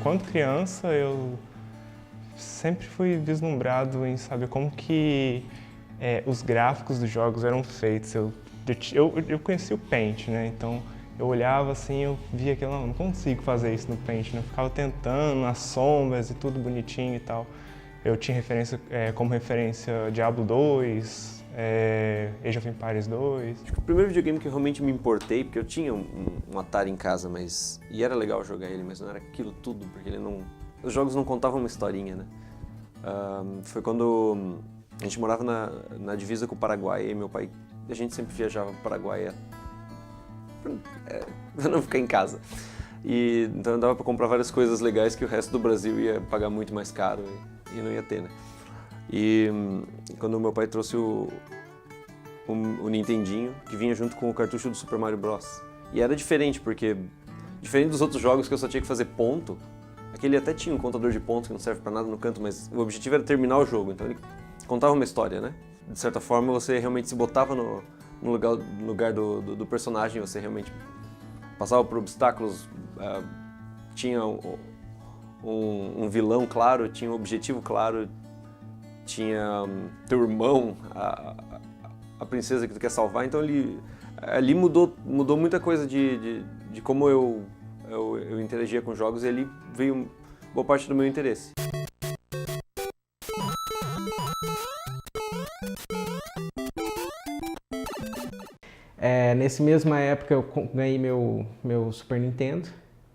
Quando criança, eu sempre fui vislumbrado em saber como que os gráficos dos jogos eram feitos. Eu conheci o Paint, né? Então eu olhava assim, eu via que eu não consigo fazer isso no Paint, né? Eu ficava tentando, as sombras e tudo bonitinho e tal. Eu tinha como referência Diablo 2, Age of Empires 2. Acho que o primeiro videogame que eu realmente me importei, porque eu tinha um Atari em casa, e era legal jogar ele, mas não era aquilo tudo, porque os jogos não contavam uma historinha, né? Foi quando a gente morava na divisa com o Paraguai, e meu pai, a gente sempre viajava para o Paraguai pra não ficar em casa. Então dava para comprar várias coisas legais que o resto do Brasil ia pagar muito mais caro e não ia ter, né? E quando meu pai trouxe o Nintendinho, que vinha junto com o cartucho do Super Mario Bros. E era diferente, porque diferente dos outros jogos que eu só tinha que fazer ponto, aquele até tinha um contador de pontos que não serve pra nada no canto, mas o objetivo era terminar o jogo, então ele contava uma história, né? De certa forma você realmente se botava no lugar do personagem, você realmente passava por obstáculos, tinha um vilão claro, tinha um objetivo claro, tinha teu irmão, a princesa que tu quer salvar, então ali mudou muita coisa de como eu interagia com jogos, e ali veio boa parte do meu interesse. Nessa mesma época eu ganhei meu Super Nintendo,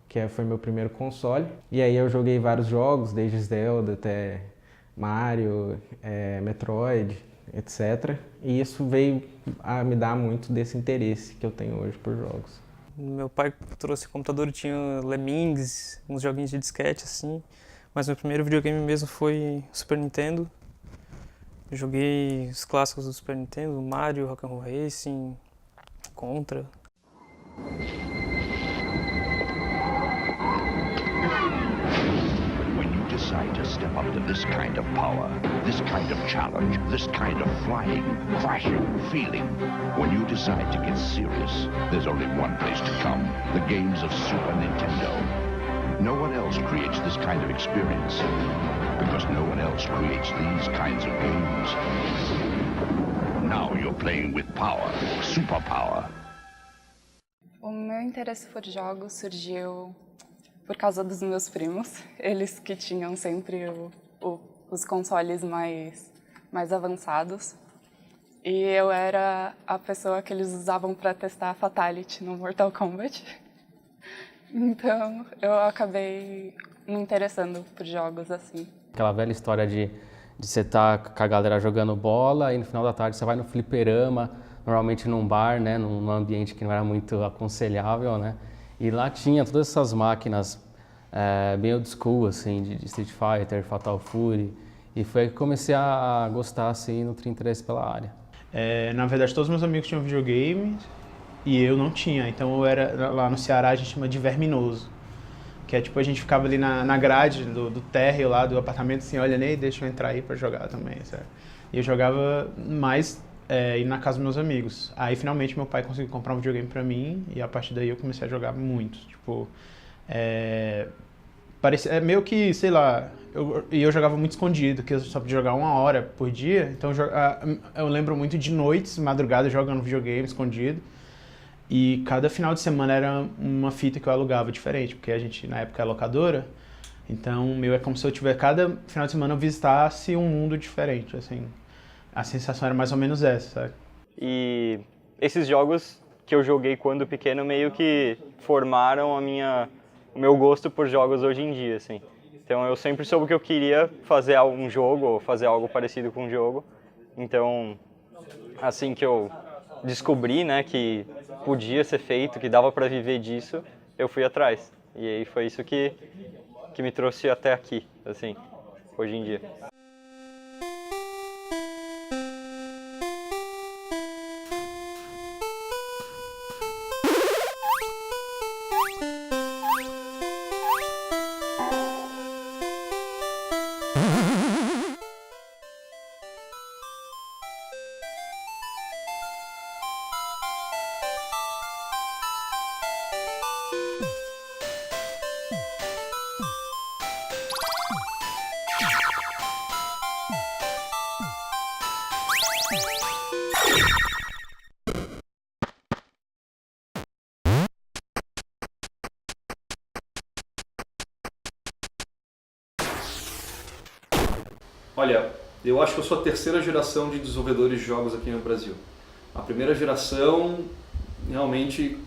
que foi meu primeiro console, e aí eu joguei vários jogos, desde Zelda até Mario, Metroid, etc. E isso veio a me dar muito desse interesse que eu tenho hoje por jogos. Meu pai trouxe computador e tinha Lemmings, uns joguinhos de disquete assim, mas meu primeiro videogame mesmo foi Super Nintendo. Eu joguei os clássicos do Super Nintendo, Mario, Rock'n'Roll Racing, Contra. Decide to step up to this kind of power, this kind of challenge, this kind of flying, crashing feeling. When you decide to get serious, there's only one place to come, the games of Super Nintendo. No one else creates this kind of experience, because no one else creates these kinds of games. Now you're playing with power, superpower. O meu interesse por jogos surgiu por causa dos meus primos, eles que tinham sempre os consoles mais avançados. E eu era a pessoa que eles usavam para testar a Fatality no Mortal Kombat. Então eu acabei me interessando por jogos assim. Aquela velha história de você estar com a galera jogando bola e no final da tarde você vai no fliperama, normalmente num bar, né, num ambiente que não era muito aconselhável, né? E lá tinha todas essas máquinas bem old school, assim, de Street Fighter, Fatal Fury. E foi aí que comecei a gostar, assim, nutrir interesse pela área. Na verdade, todos meus amigos tinham videogame e eu não tinha. Então, lá no Ceará, a gente chama de verminoso. Que é tipo, a gente ficava ali na grade do térreo lá do apartamento, assim, olha, Ney, deixa eu entrar aí pra jogar também, sabe? E eu jogava mais indo na casa dos meus amigos. Aí, finalmente, meu pai conseguiu comprar um videogame pra mim e a partir daí eu comecei a jogar muito. Tipo, meio que, sei lá, eu jogava muito escondido, que eu só podia jogar 1 hora por dia. Então, eu lembro muito de noites, madrugada, jogando videogame escondido. E cada final de semana era uma fita que eu alugava diferente, porque a gente, na época, é locadora. Então, é como se cada final de semana eu visitasse um mundo diferente, assim. A sensação era mais ou menos essa, sabe? E esses jogos que eu joguei quando pequeno meio que formaram o meu gosto por jogos hoje em dia, assim. Então eu sempre soube que eu queria fazer um jogo ou fazer algo parecido com um jogo. Então, assim que eu descobri, né, que podia ser feito, que dava para viver disso, eu fui atrás. E aí foi isso que me trouxe até aqui, assim, hoje em dia. Olha, eu acho que eu sou a terceira geração de desenvolvedores de jogos aqui no Brasil. A primeira geração realmente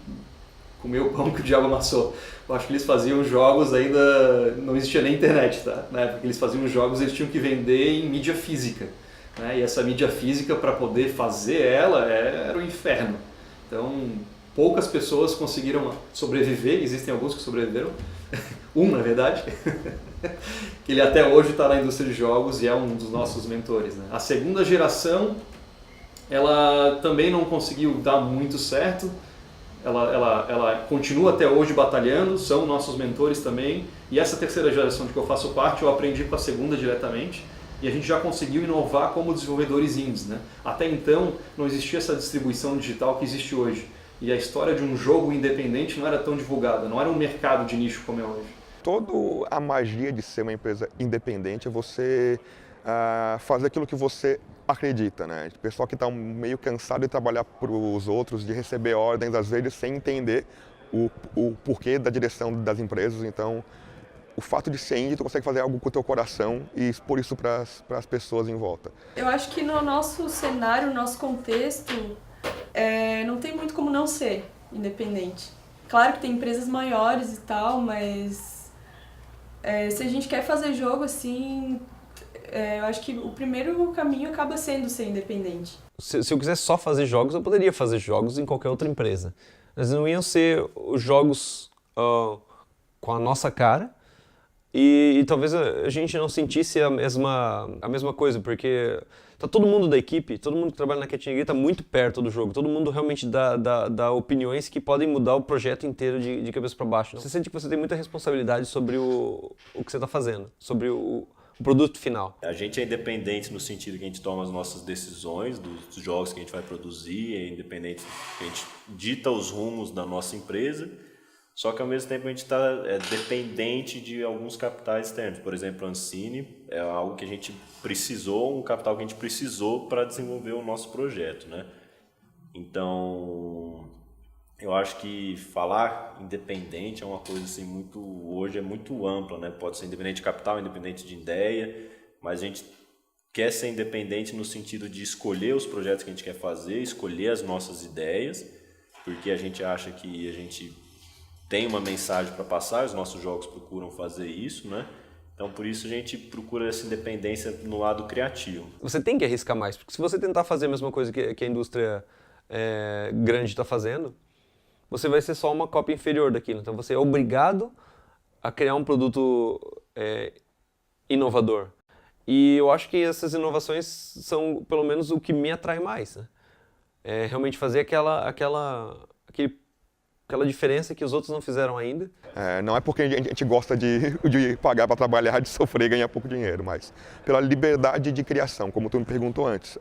comeu o pão que o diabo amassou. Eu acho que eles faziam jogos ainda, não existia nem internet, tá? Na época que eles faziam jogos, eles tinham que vender em mídia física, né? E essa mídia física, para poder fazer ela, era o inferno. Então, poucas pessoas conseguiram sobreviver, existem alguns que sobreviveram, na verdade, que ele até hoje está na indústria de jogos e é um dos nossos mentores, né? A segunda geração, ela também não conseguiu dar muito certo. Ela continua até hoje batalhando, são nossos mentores também. E essa terceira geração de que eu faço parte, eu aprendi com a segunda diretamente. E a gente já conseguiu inovar como desenvolvedores indies, né? Até então, não existia essa distribuição digital que existe hoje. E a história de um jogo independente não era tão divulgada, não era um mercado de nicho como é hoje. Toda a magia de ser uma empresa independente é você fazer aquilo que você acredita, né? O pessoal que está meio cansado de trabalhar para os outros, de receber ordens, às vezes sem entender o porquê da direção das empresas. Então, o fato de ser indie, tu consegue fazer algo com o teu coração e expor isso para as pessoas em volta. Eu acho que no nosso cenário, no nosso contexto, não tem muito como não ser independente. Claro que tem empresas maiores e tal, mas se a gente quer fazer jogo assim, eu acho que o primeiro caminho acaba sendo ser independente. Se eu quisesse só fazer jogos, eu poderia fazer jogos em qualquer outra empresa. Mas não iam ser os jogos com a nossa cara e talvez a gente não sentisse a mesma coisa, porque tá todo mundo da equipe, todo mundo que trabalha na Cat Ninguém tá muito perto do jogo, todo mundo realmente dá opiniões que podem mudar o projeto inteiro de cabeça para baixo. Você sente que você tem muita responsabilidade sobre o que você está fazendo, sobre o produto final. A gente é independente no sentido que a gente toma as nossas decisões dos jogos que a gente vai produzir, é independente, a gente dita os rumos da nossa empresa, só que ao mesmo tempo a gente está dependente de alguns capitais externos. Por exemplo, a Ancine é algo que a gente precisou, um capital que a gente precisou para desenvolver o nosso projeto, né? Então, eu acho que falar independente é uma coisa assim hoje é muito ampla, né? Pode ser independente de capital, independente de ideia, mas a gente quer ser independente no sentido de escolher os projetos que a gente quer fazer, escolher as nossas ideias, porque a gente acha que a gente tem uma mensagem para passar, os nossos jogos procuram fazer isso, né? Então, por isso a gente procura essa independência no lado criativo. Você tem que arriscar mais, porque se você tentar fazer a mesma coisa que a indústria grande está fazendo, você vai ser só uma cópia inferior daquilo. Então, você é obrigado a criar um produto inovador. E eu acho que essas inovações são, pelo menos, o que me atrai mais, né? É realmente fazer aquela diferença que os outros não fizeram ainda. Não é porque a gente gosta de pagar para trabalhar, de sofrer e ganhar pouco dinheiro, mas pela liberdade de criação, como tu me perguntou antes.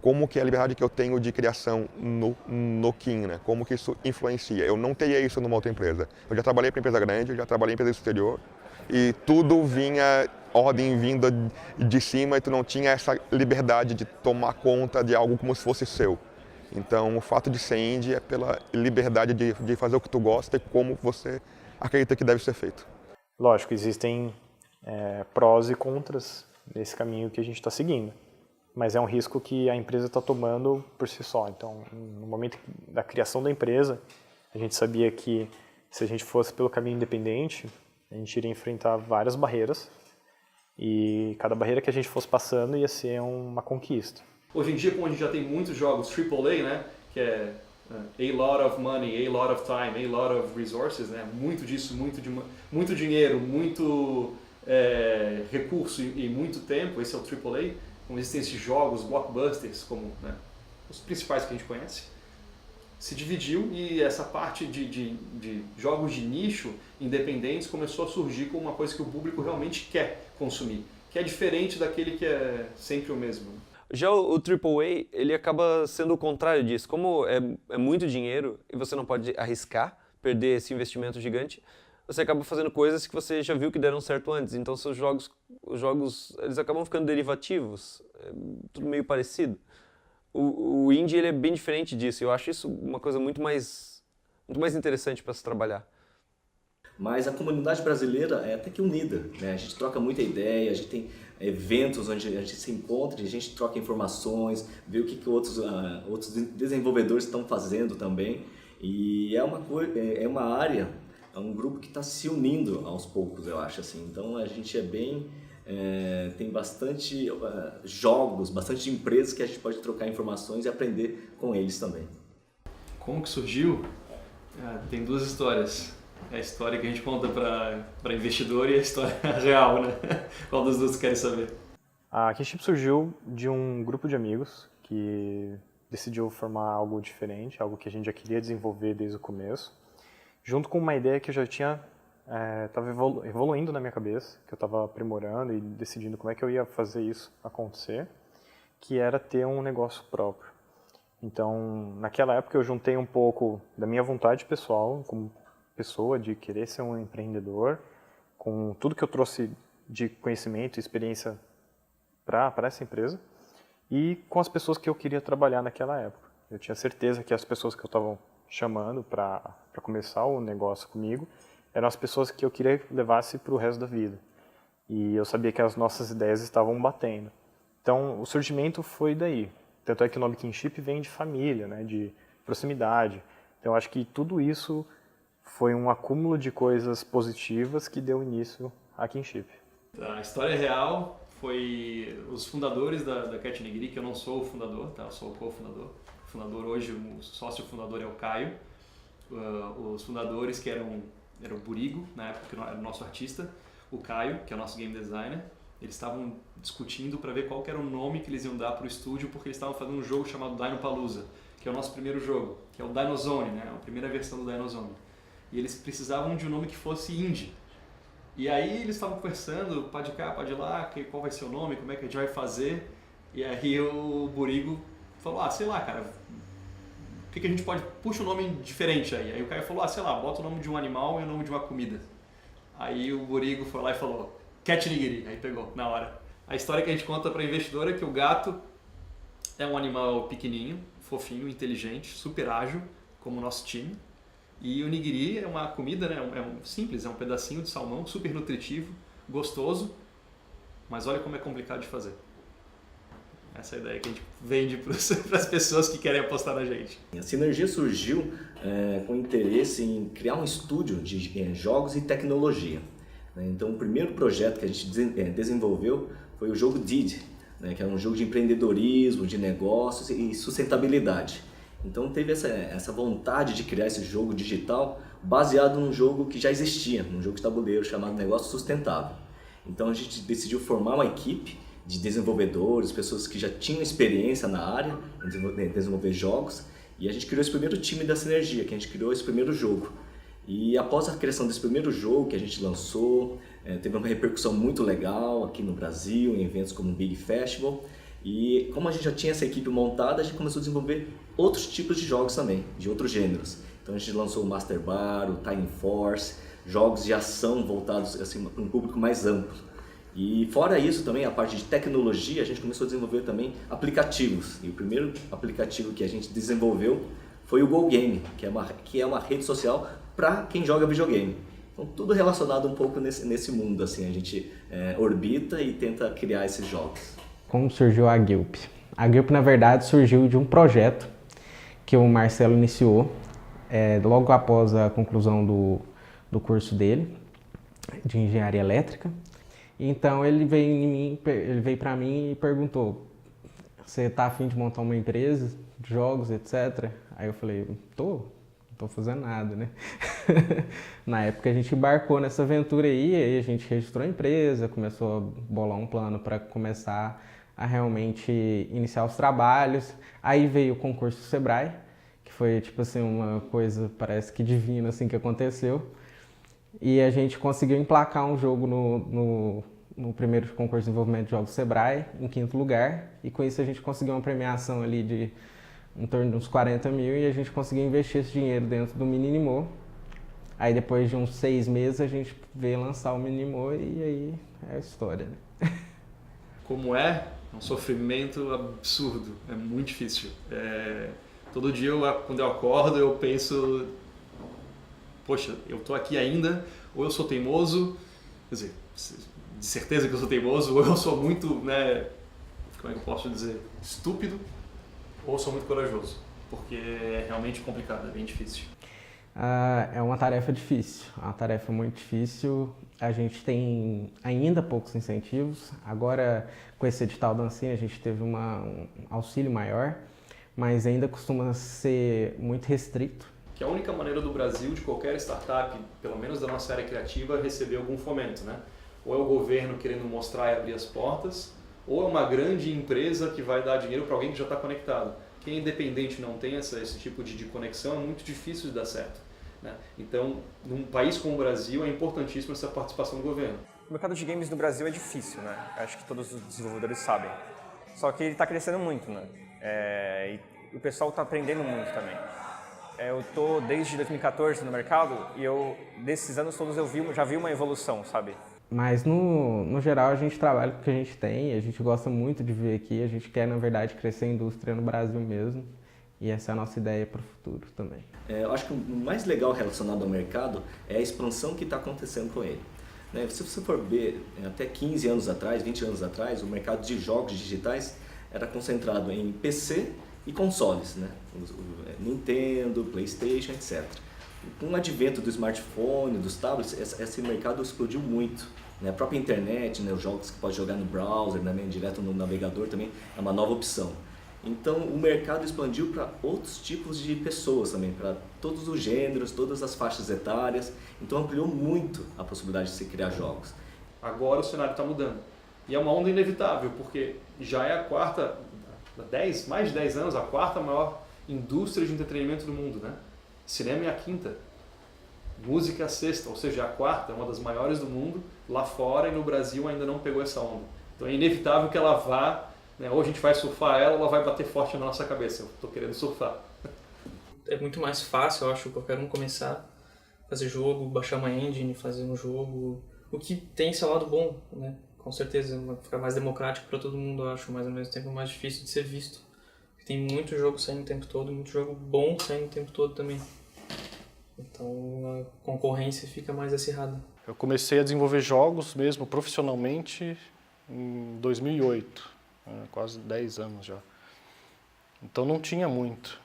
Como que é a liberdade que eu tenho de criação no King, né? Como que isso influencia. Eu não teria isso numa outra empresa. Eu já trabalhei para empresa grande, eu já trabalhei em empresa exterior, e tudo vinha, ordem vinda de cima, e tu não tinha essa liberdade de tomar conta de algo como se fosse seu. Então, o fato de ser indie é pela liberdade de fazer o que tu gosta e como você acredita que deve ser feito. Lógico, existem prós e contras nesse caminho que a gente está seguindo, mas é um risco que a empresa está tomando por si só. Então, no momento da criação da empresa, a gente sabia que se a gente fosse pelo caminho independente, a gente iria enfrentar várias barreiras e cada barreira que a gente fosse passando ia ser uma conquista. Hoje em dia, como a gente já tem muitos jogos AAA, né, que é a lot of money, a lot of time, a lot of resources, né, muito disso, muito dinheiro, muito recurso e muito tempo, esse é o AAA. Como existem esses jogos, blockbusters, como, né, os principais que a gente conhece, se dividiu e essa parte de jogos de nicho independentes começou a surgir como uma coisa que o público realmente quer consumir, que é diferente daquele que é sempre o mesmo. Já o AAA, ele acaba sendo o contrário disso. Como é muito dinheiro e você não pode arriscar, perder esse investimento gigante, você acaba fazendo coisas que você já viu que deram certo antes. Então, os jogos eles acabam ficando derivativos, tudo meio parecido. O indie ele é bem diferente disso. Eu acho isso uma coisa muito mais interessante para se trabalhar. Mas a comunidade brasileira é até que unida, né? A gente troca muita ideia, a gente tem eventos onde a gente se encontra, a gente troca informações, vê o que outros desenvolvedores estão fazendo também. E é uma área, é um grupo que está se unindo aos poucos, eu acho assim. Então a gente tem bastante jogos, bastante empresas que a gente pode trocar informações e aprender com eles também. Como que surgiu? Tem duas histórias. É a história que a gente conta para investidor e a história real, né? Qual dos dois querem saber? A Kinship surgiu de um grupo de amigos que decidiu formar algo diferente, algo que a gente já queria desenvolver desde o começo, junto com uma ideia que eu já tinha estava evoluindo na minha cabeça, que eu estava aprimorando e decidindo como é que eu ia fazer isso acontecer, que era ter um negócio próprio. Então, naquela época eu juntei um pouco da minha vontade pessoal, como pessoa, de querer ser um empreendedor, com tudo que eu trouxe de conhecimento e experiência para essa empresa, e com as pessoas que eu queria trabalhar naquela época. Eu tinha certeza que as pessoas que eu estava chamando para começar o negócio comigo eram as pessoas que eu queria que levasse para o resto da vida. E eu sabia que as nossas ideias estavam batendo. Então, o surgimento foi daí. Tanto é que o nome Kinship vem de família, né, de proximidade. Então, acho que tudo isso foi um acúmulo de coisas positivas que deu início à Kinship. A história real foi os fundadores da Cat Nigiri, que eu não sou o fundador, tá? Eu sou o cofundador. O fundador hoje, o sócio fundador é o Caio. Os fundadores que eram o Burigo, na época que era o nosso artista, o Caio, que é o nosso game designer. Eles estavam discutindo para ver qual que era o nome que eles iam dar para o estúdio, porque eles estavam fazendo um jogo chamado Dinopalooza, que é o nosso primeiro jogo, que é o Dinozone, né? A primeira versão do Dinozone. E eles precisavam de um nome que fosse indie. E aí eles estavam conversando, pode cá, pode lá, qual vai ser o nome, como é que a gente vai fazer. E aí o Burigo falou, sei lá, cara, o que a gente pode... Puxa um nome diferente aí. Aí o Caio falou, sei lá, bota o nome de um animal e o nome de uma comida. Aí o Burigo foi lá e falou, Cat Nigiri. Aí pegou, na hora. A história que a gente conta para a investidora é que o gato é um animal pequenininho, fofinho, inteligente, super ágil, como o nosso time. E o nigiri é uma comida, né? Simples, é um pedacinho de salmão, super nutritivo, gostoso, mas olha como é complicado de fazer. Essa é a ideia que a gente vende para as pessoas que querem apostar na gente. A Sinergia surgiu com interesse em criar um estúdio de jogos e tecnologia. Então, o primeiro projeto que a gente desenvolveu foi o jogo Did, né? Que é um jogo de empreendedorismo, de negócios e sustentabilidade. Então teve essa vontade de criar esse jogo digital baseado num jogo que já existia, num jogo de tabuleiro chamado Negócio Sustentável. Então a gente decidiu formar uma equipe de desenvolvedores, pessoas que já tinham experiência na área em desenvolver jogos, e a gente criou esse primeiro time da Sinergia, que a gente criou esse primeiro jogo. E após a criação desse primeiro jogo que a gente lançou, teve uma repercussão muito legal aqui no Brasil, em eventos como o Big Festival. E como a gente já tinha essa equipe montada, a gente começou a desenvolver outros tipos de jogos também, de outros gêneros. Então a gente lançou o Master Bar, o Time Force, jogos de ação voltados assim, para um público mais amplo. E fora isso também, a parte de tecnologia, a gente começou a desenvolver também aplicativos. E o primeiro aplicativo que a gente desenvolveu foi o Go Game, que é uma rede social para quem joga videogame. Então tudo relacionado um pouco nesse mundo, assim, a gente orbita e tenta criar esses jogos. Como surgiu a Guilp? A Guilp, na verdade, surgiu de um projeto que o Marcelo iniciou logo após a conclusão do curso dele, de engenharia elétrica. Então ele veio para mim e perguntou, você está a fim de montar uma empresa de jogos, etc? Aí eu falei, não tô fazendo nada, né? Na época a gente embarcou nessa aventura aí a gente registrou a empresa, começou a bolar um plano para começar a realmente iniciar os trabalhos. Aí veio o concurso do Sebrae, que foi tipo assim uma coisa parece que divina assim que aconteceu. E a gente conseguiu emplacar um jogo no primeiro concurso de desenvolvimento de jogos do Sebrae, em 5º lugar. E com isso a gente conseguiu uma premiação ali de em torno de uns 40 mil e a gente conseguiu investir esse dinheiro dentro do Minimo. Aí depois de uns 6 meses a gente veio lançar o Minimo e aí é a história, né? Como é um sofrimento absurdo, é muito difícil. Todo dia, quando eu acordo, eu penso poxa, eu tô aqui ainda, ou eu sou teimoso, quer dizer, de certeza que eu sou teimoso, ou eu sou muito, né, como é que eu posso dizer, estúpido, ou eu sou muito corajoso, porque é realmente complicado, é bem difícil. É uma tarefa difícil, é uma tarefa muito difícil. A gente tem ainda poucos incentivos. Agora, com esse edital da Ancine, a gente teve um auxílio maior, mas ainda costuma ser muito restrito. Que é a única maneira do Brasil, de qualquer startup, pelo menos da nossa área criativa, receber algum fomento, né? Ou é o governo querendo mostrar e abrir as portas, ou é uma grande empresa que vai dar dinheiro para alguém que já está conectado. Quem é independente não tem esse tipo de conexão, é muito difícil de dar certo, né? Então, num país como o Brasil, é importantíssima essa participação do governo. O mercado de games no Brasil é difícil, né? Acho que todos os desenvolvedores sabem. Só que ele está crescendo muito, né? E o pessoal está aprendendo muito também. Eu estou desde 2014 no mercado e desses anos todos já vi uma evolução, sabe? Mas, no geral, a gente trabalha com o que a gente tem, a gente gosta muito de viver aqui, a gente quer, na verdade, crescer a indústria no Brasil mesmo, e essa é a nossa ideia para o futuro também. Eu acho que o mais legal relacionado ao mercado é a expansão que está acontecendo com ele. Se você for ver, até 15 anos atrás, 20 anos atrás, o mercado de jogos digitais era concentrado em PC e consoles, né? Nintendo, PlayStation, etc. Com o advento do smartphone, dos tablets, esse mercado explodiu muito. A própria internet, os jogos que pode jogar no browser, direto no navegador também é uma nova opção. Então o mercado expandiu para outros tipos de pessoas também, para todos os gêneros, todas as faixas etárias. Então ampliou muito a possibilidade de se criar jogos. Agora o cenário está mudando. E é uma onda inevitável, porque já é a quarta, mais de 10 anos, a quarta maior indústria de entretenimento do mundo, né? Cinema é a quinta, música é a sexta, ou seja, a quarta é uma das maiores do mundo, lá fora e no Brasil ainda não pegou essa onda. Então é inevitável que ela vá, né, ou a gente vai surfar ela, ou ela vai bater forte na nossa cabeça. Eu estou querendo surfar. É muito mais fácil, eu acho, qualquer um começar a fazer jogo, baixar uma engine, fazer um jogo, o que tem seu lado bom, né? Com certeza, vai ficar mais democrático para todo mundo, eu acho, mas ao mesmo tempo mais difícil de ser visto. Tem muito jogo saindo o tempo todo, muito jogo bom saindo o tempo todo também. Então a concorrência fica mais acirrada. Eu comecei a desenvolver jogos mesmo profissionalmente em 2008, quase 10 anos já. Então não tinha muito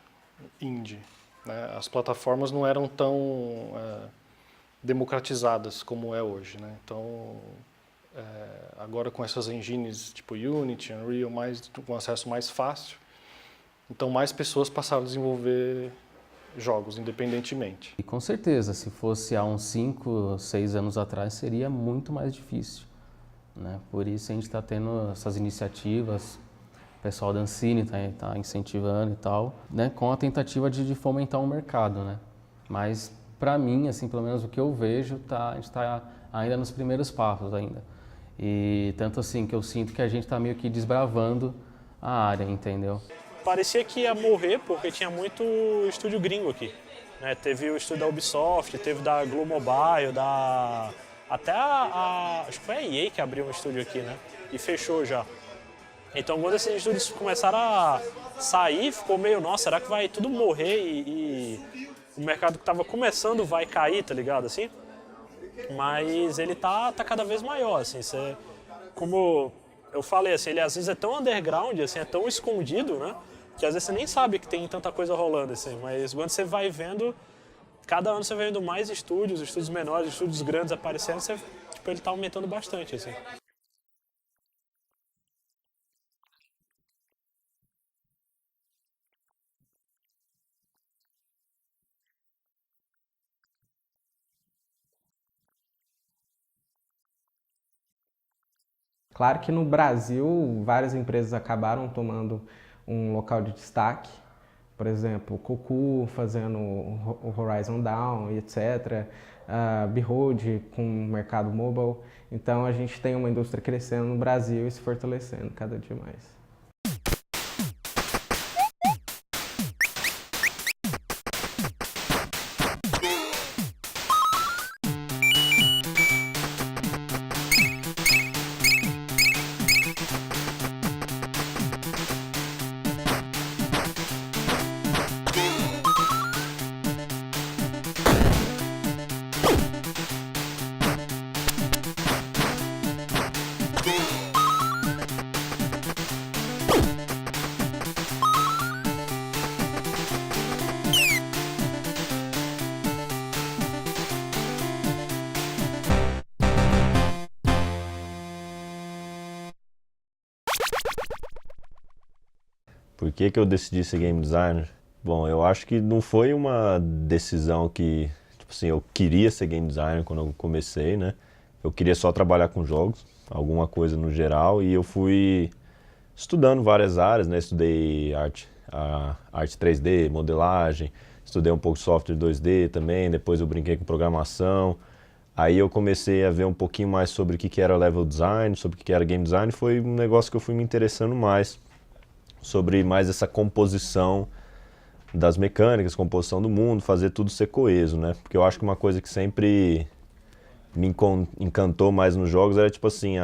indie, né? As plataformas não eram tão democratizadas como é hoje, né? Então agora com essas engines tipo Unity, Unreal, com acesso mais fácil, então mais pessoas passaram a desenvolver jogos independentemente. E com certeza, se fosse há uns 5, 6 anos atrás, seria muito mais difícil, né? Por isso a gente está tendo essas iniciativas, o pessoal da Ancine está incentivando e tal, né? Com a tentativa de fomentar o mercado, né? Mas para mim, assim, pelo menos o que eu vejo, a gente está ainda nos primeiros passos ainda. E tanto assim que eu sinto que a gente está meio que desbravando a área, entendeu? Parecia que ia morrer porque tinha muito estúdio gringo aqui, né? Teve o estúdio da Ubisoft, teve da Glo Mobile, até acho que foi a EA que abriu um estúdio aqui, né? E fechou já. Então quando esses estúdios começaram a sair, ficou meio, nossa, será que vai tudo morrer e o mercado que estava começando vai cair, tá ligado, assim? Mas ele tá cada vez maior, assim, como eu falei, assim, ele às vezes é tão underground, assim, é tão escondido, né? Que às vezes você nem sabe que tem tanta coisa rolando, assim, mas quando você vai vendo, cada ano você vai vendo mais estúdios menores, estúdios grandes aparecendo, ele tá aumentando bastante, assim. Claro que no Brasil, várias empresas acabaram tomando um local de destaque. Por exemplo, Cocu fazendo o Horizon Dawn, etc. Behold com o mercado mobile. Então a gente tem uma indústria crescendo no Brasil e se fortalecendo cada dia mais. Por que eu decidi ser game designer? Bom, eu acho que não foi uma decisão que, tipo assim, eu queria ser game designer quando eu comecei, né? Eu queria só trabalhar com jogos, alguma coisa no geral, e eu fui estudando várias áreas, né? Estudei arte 3D, modelagem, estudei um pouco de software 2D também, depois eu brinquei com programação. Aí eu comecei a ver um pouquinho mais sobre o que era level design, sobre o que era game design, foi um negócio que eu fui me interessando mais, sobre mais essa composição das mecânicas, composição do mundo, fazer tudo ser coeso, né? Porque eu acho que uma coisa que sempre me encantou mais nos jogos era tipo assim,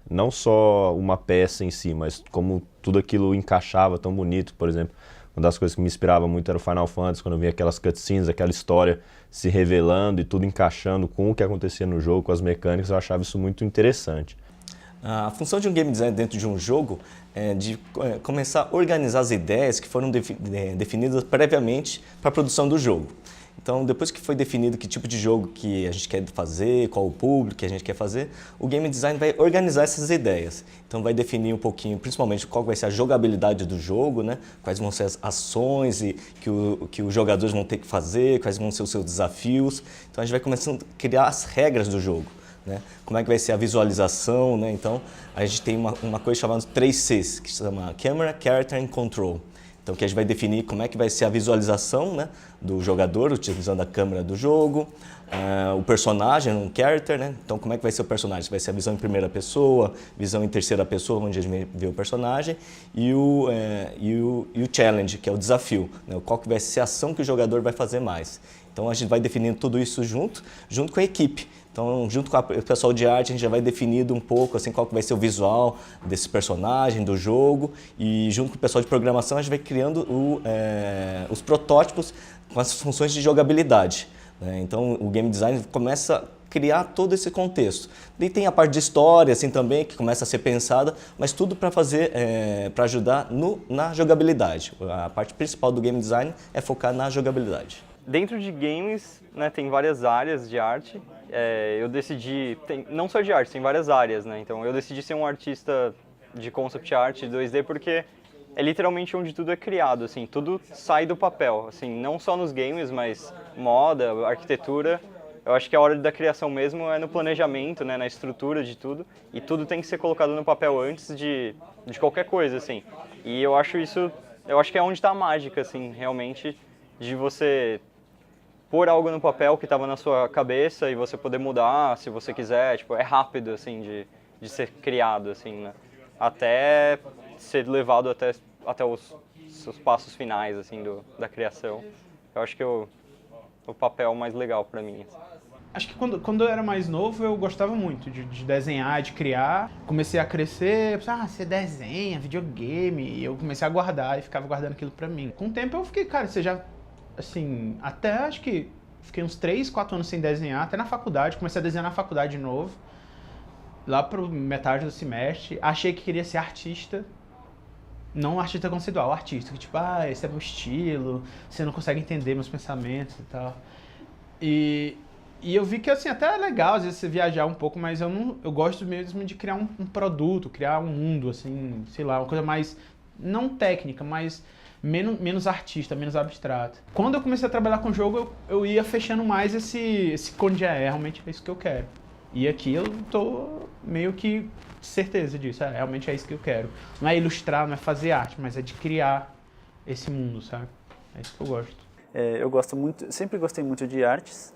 não só uma peça em si, mas como tudo aquilo encaixava tão bonito. Por exemplo, uma das coisas que me inspirava muito era o Final Fantasy, quando eu via aquelas cutscenes, aquela história se revelando e tudo encaixando com o que acontecia no jogo, com as mecânicas, eu achava isso muito interessante. A função de um game design dentro de um jogo é de começar a organizar as ideias que foram definidas previamente para a produção do jogo. Então, depois que foi definido que tipo de jogo que a gente quer fazer, qual o público que a gente quer fazer, o game design vai organizar essas ideias. Então, vai definir um pouquinho, principalmente, qual vai ser a jogabilidade do jogo, né? Quais vão ser as ações que os jogadores vão ter que fazer, quais vão ser os seus desafios. Então, a gente vai começando a criar as regras do jogo, né? Como é que vai ser a visualização, né? Então, a gente tem uma coisa chamada 3Cs, que se chama Camera, Character and Control. Então, que a gente vai definir como é que vai ser a visualização, né, do jogador, utilizando a câmera do jogo, o personagem, um character, né? Então, como é que vai ser o personagem? Vai ser a visão em primeira pessoa, visão em terceira pessoa, onde a gente vê o personagem, e o challenge, que é o desafio, né? Qual que vai ser a ação que o jogador vai fazer mais. Então, a gente vai definindo tudo isso junto com a equipe. Então, junto com o pessoal de arte, a gente já vai definindo um pouco assim, qual que vai ser o visual desse personagem, do jogo. E junto com o pessoal de programação, a gente vai criando os protótipos com as funções de jogabilidade, né? Então, o game design começa a criar todo esse contexto. E tem a parte de história assim, também, que começa a ser pensada, mas tudo para fazer, para ajudar na jogabilidade. A parte principal do game design é focar na jogabilidade. Dentro de games, né, tem várias áreas de arte. Eu decidi, não só de arte, tem várias áreas, né? Então eu decidi ser um artista de concept art 2D porque é literalmente onde tudo é criado, assim, tudo sai do papel, assim, não só nos games, mas moda, arquitetura. Eu acho que a hora da criação mesmo é no planejamento, né, na estrutura de tudo, e tudo tem que ser colocado no papel antes de qualquer coisa, assim. E eu acho que é onde está a mágica, assim, realmente, de você pôr algo no papel que estava na sua cabeça e você poder mudar se você quiser, tipo, é rápido, assim, de ser criado, assim, né? Até ser levado até os seus passos finais, assim, da criação. Eu acho que o papel mais legal para mim. Assim. Acho que quando eu era mais novo, eu gostava muito de desenhar, de criar. Comecei a crescer, você desenha, videogame, e eu comecei a guardar e ficava guardando aquilo pra mim. Com o tempo eu fiquei, cara, você já... Assim, até acho que fiquei uns 3, 4 anos sem desenhar, até na faculdade, comecei a desenhar na faculdade de novo, lá pro metade do semestre, achei que queria ser artista, não artista conceitual, artista, que tipo, esse é meu estilo, você não consegue entender meus pensamentos e tal. E eu vi que assim, até é legal às vezes você viajar um pouco, mas eu gosto mesmo de criar um produto, criar um mundo, assim, sei lá, uma coisa mais, não técnica, mas menos artista, menos abstrato. Quando eu comecei a trabalhar com jogo, eu ia fechando mais esse cone de realmente é isso que eu quero. E aqui eu tô meio que certeza disso, realmente é isso que eu quero. Não é ilustrar, não é fazer arte, mas é de criar esse mundo, sabe? É isso que eu gosto. Eu gosto muito, sempre gostei muito de artes,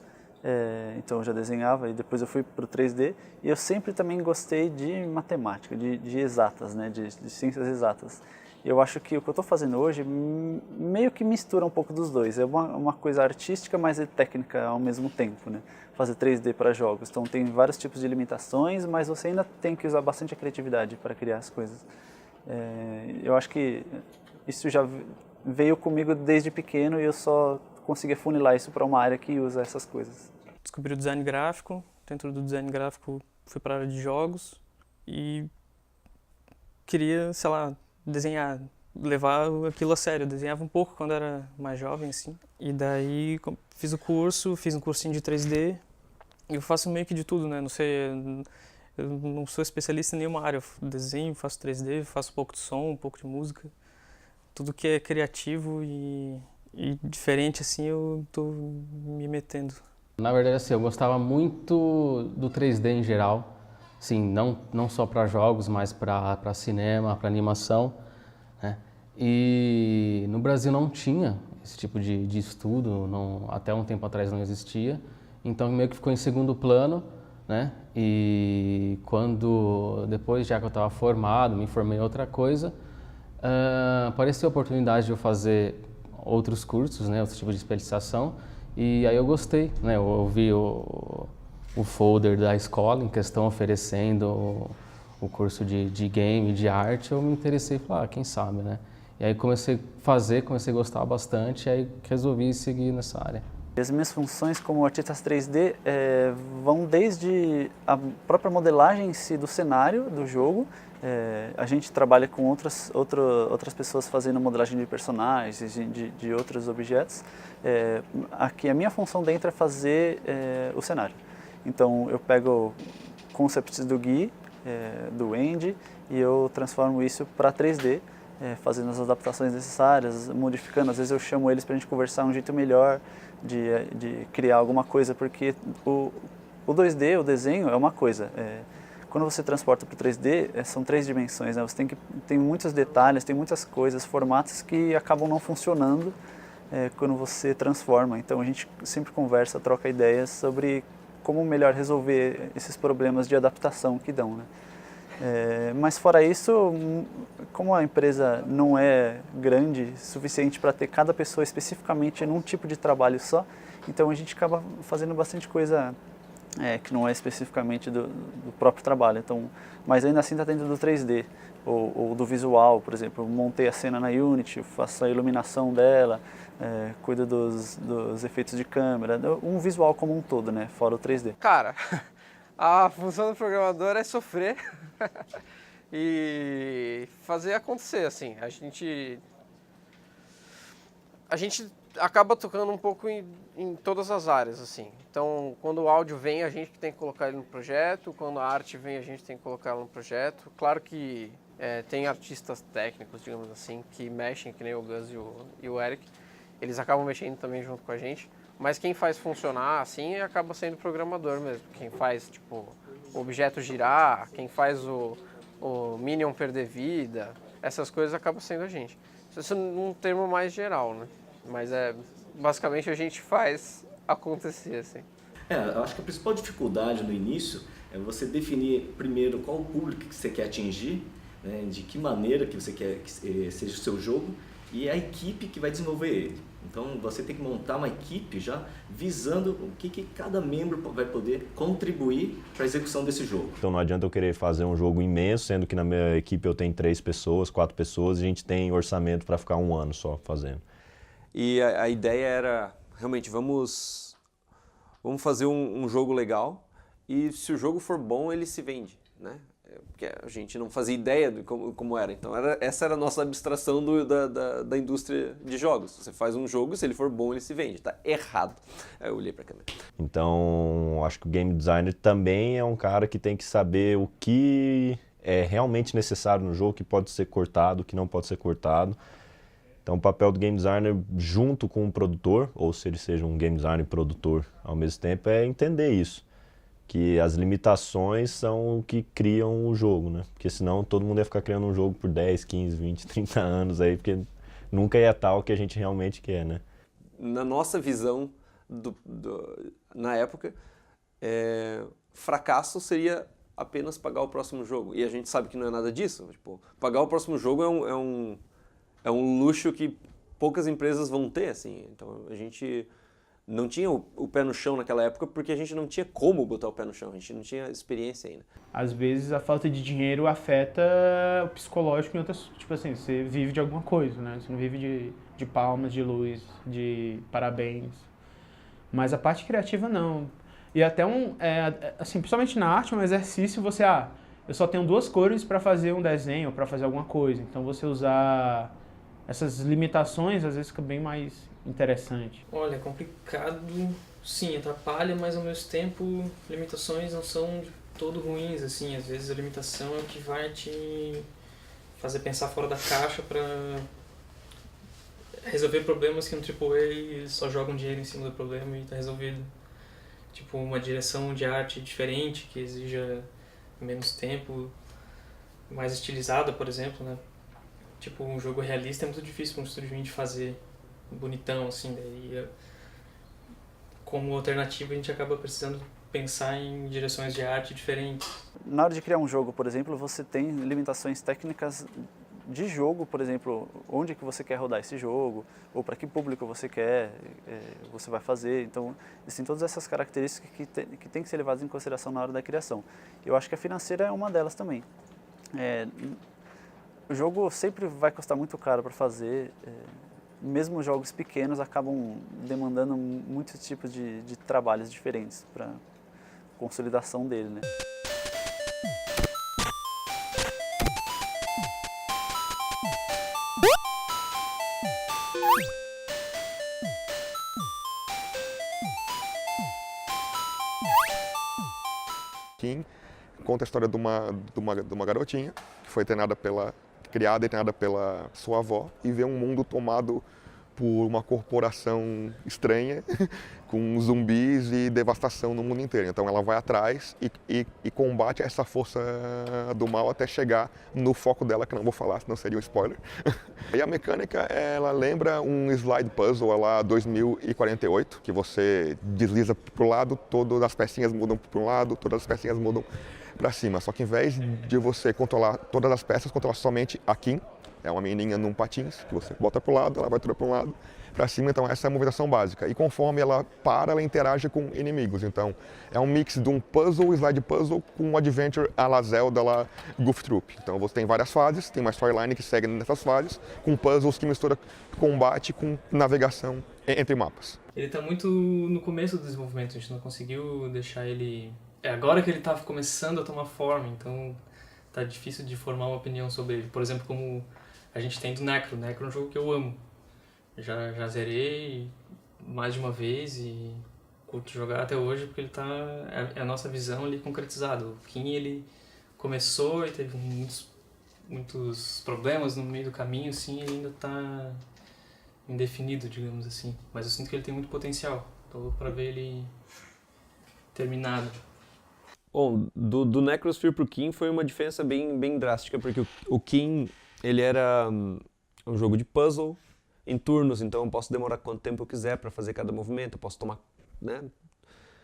então eu já desenhava e depois eu fui para o 3D. E eu sempre também gostei de matemática, de exatas, né? de ciências exatas. Eu acho que o que eu estou fazendo hoje meio que mistura um pouco dos dois. É uma coisa artística, mas é técnica ao mesmo tempo, né? Fazer 3D para jogos. Então tem vários tipos de limitações, mas você ainda tem que usar bastante a criatividade para criar as coisas. Eu acho que isso já veio comigo desde pequeno e eu só consegui funilar isso para uma área que usa essas coisas. Descobri o design gráfico. Dentro do design gráfico fui para a área de jogos e queria, sei lá, desenhar, levar aquilo a sério. Eu desenhava um pouco quando era mais jovem, assim. E daí fiz um cursinho de 3D. E eu faço meio que de tudo, né? Não sei, eu não sou especialista em nenhuma área. Eu desenho, faço 3D, faço um pouco de som, um pouco de música. tudo que é criativo e diferente, assim, eu tô me metendo. Na verdade, assim, eu gostava muito do 3D em geral, assim, não só para jogos, mas para cinema, para animação, né? E no Brasil não tinha esse tipo de estudo, até um tempo atrás não existia, então meio que ficou em segundo plano, né? E depois, já que eu estava formado, me formei em outra coisa, apareceu a oportunidade de eu fazer outros cursos, né? Outro tipo de especialização. E aí eu gostei, né? Eu vi o folder da escola em questão oferecendo o curso de game, de arte, eu me interessei e falei, quem sabe, né? E aí comecei a gostar bastante, e aí resolvi seguir nessa área. As minhas funções como artistas 3D vão desde a própria modelagem em si do cenário do jogo. A gente trabalha com outras pessoas fazendo modelagem de personagens, de outros objetos. Aqui a minha função dentro é fazer o cenário. Então eu pego concepts do Gui, do Andy, e eu transformo isso para 3D, fazendo as adaptações necessárias, modificando. Às vezes eu chamo eles para a gente conversar um jeito melhor de criar alguma coisa, porque o 2D, o desenho, é uma coisa. Quando você transporta para o 3D, são 3 dimensões, né? Você tem muitos detalhes, tem muitas coisas, formatos que acabam não funcionando quando você transforma. Então a gente sempre conversa, troca ideias sobre como melhor resolver esses problemas de adaptação que dão, né? Mas fora isso, como a empresa não é grande o suficiente para ter cada pessoa especificamente num tipo de trabalho só, então a gente acaba fazendo bastante coisa que não é especificamente do próprio trabalho. Então, mas ainda assim está dentro do 3D ou do visual, por exemplo. Eu montei a cena na Unity, faço a iluminação dela, cuido dos efeitos de câmera, um visual como um todo, né? Fora o 3D. Cara, a função do programador é sofrer e fazer acontecer, assim. A gente acaba tocando um pouco em todas as áreas, assim. Então, quando o áudio vem, a gente tem que colocar ele no projeto. Quando a arte vem, a gente tem que colocar ela no projeto. Claro que tem artistas técnicos, digamos assim, que mexem, que nem o Gus e o Eric. Eles acabam mexendo também junto com a gente. Mas quem faz funcionar, assim, acaba sendo o programador mesmo. Quem faz, tipo, o objeto girar, quem faz o Minion perder vida, essas coisas acabam sendo a gente. Isso num termo mais geral, né? Mas basicamente a gente faz acontecer, assim. Eu acho que a principal dificuldade no início é você definir primeiro qual o público que você quer atingir, né, de que maneira que você quer que seja o seu jogo e a equipe que vai desenvolver ele. Então você tem que montar uma equipe já visando o que cada membro vai poder contribuir para a execução desse jogo. Então não adianta eu querer fazer um jogo imenso, sendo que na minha equipe eu tenho 3 pessoas, 4 pessoas e a gente tem orçamento para ficar 1 ano só fazendo. E a ideia era, realmente, vamos fazer um jogo legal e se o jogo for bom, ele se vende, né? Porque a gente não fazia ideia de como era. Então essa era a nossa abstração da indústria de jogos. Você faz um jogo, se ele for bom, ele se vende. Tá errado. Aí eu olhei pra câmera. Então, acho que o game designer também é um cara que tem que saber o que é realmente necessário no jogo, que pode ser cortado, o que não pode ser cortado. Então o papel do game designer junto com o produtor, ou se ele seja um game designer e produtor ao mesmo tempo, é entender isso. Que as limitações são o que criam o jogo, né? Porque senão todo mundo ia ficar criando um jogo por 10, 15, 20, 30 anos aí, porque nunca ia estar o que a gente realmente quer, né? Na nossa visão, na época, fracasso seria apenas pagar o próximo jogo. E a gente sabe que não é nada disso. Tipo, pagar o próximo jogo é um luxo que poucas empresas vão ter, assim. Então a gente não tinha o pé no chão naquela época porque a gente não tinha como botar o pé no chão, a gente não tinha experiência ainda. Às vezes a falta de dinheiro afeta o psicológico em outras, tipo assim, você vive de alguma coisa, né? Você não vive de palmas, de luz, de parabéns. Mas a parte criativa não. E até assim, principalmente na arte, um exercício, você, eu só tenho 2 cores para fazer um desenho, para fazer alguma coisa. Então você usar essas limitações, às vezes fica bem mais interessante. Olha, é complicado, sim, atrapalha, mas ao mesmo tempo limitações não são de todo ruins, assim. Às vezes a limitação é o que vai te fazer pensar fora da caixa para resolver problemas que no AAA eles só jogam dinheiro em cima do problema e tá resolvido. Tipo, uma direção de arte diferente, que exija menos tempo, mais estilizada, por exemplo, né? Tipo, um jogo realista é muito difícil para um estúdio indie fazer bonitão, assim, daí como alternativa a gente acaba precisando pensar em direções de arte diferentes. Na hora de criar um jogo, por exemplo, você tem limitações técnicas de jogo, por exemplo, onde que você quer rodar esse jogo, ou para que público você quer, você vai fazer. Então, existem todas essas características que tem que ser levadas em consideração na hora da criação. Eu acho que a financeira é uma delas também. O jogo sempre vai custar muito caro para fazer, mesmo jogos pequenos acabam demandando muitos tipos de trabalhos diferentes para consolidação dele, né? King conta a história de uma garotinha que foi criada e treinada pela sua avó e vê um mundo tomado por uma corporação estranha com zumbis e devastação no mundo inteiro. Então ela vai atrás e combate essa força do mal até chegar no foco dela, que não vou falar, senão seria um spoiler. E a mecânica, ela lembra um slide puzzle lá 2048, que você desliza para o lado, todas as pecinhas mudam para um lado, todas as pecinhas mudam para cima. Só que em vez de você controlar todas as peças, controla somente a Kim. É uma menininha num patins, que você bota para o lado, ela vai toda para um lado, para cima. Então essa é a movimentação básica. E conforme ela para, ela interage com inimigos. Então é um mix de um puzzle, slide puzzle, com um adventure à la Zelda, lá Goof Troop. Então você tem várias fases, tem uma storyline que segue nessas fases, com puzzles que mistura combate com navegação entre mapas. Ele está muito no começo do desenvolvimento, a gente não conseguiu deixar ele... É agora que ele está começando a tomar forma, então tá difícil de formar uma opinião sobre ele. Por exemplo, como a gente tem do Necro. Necro é um jogo que eu amo. Já zerei mais de uma vez e curto jogar até hoje porque ele tá... É a nossa visão ali concretizada. O Kim, ele começou e teve muitos problemas no meio do caminho, assim, ele ainda tá indefinido, digamos assim. Mas eu sinto que ele tem muito potencial. Tô louco pra ver ele terminado. Bom, do Necrosphere pro King foi uma diferença bem drástica, porque o King, ele era um jogo de puzzle em turnos, então eu posso demorar quanto tempo eu quiser para fazer cada movimento, eu posso tomar, né,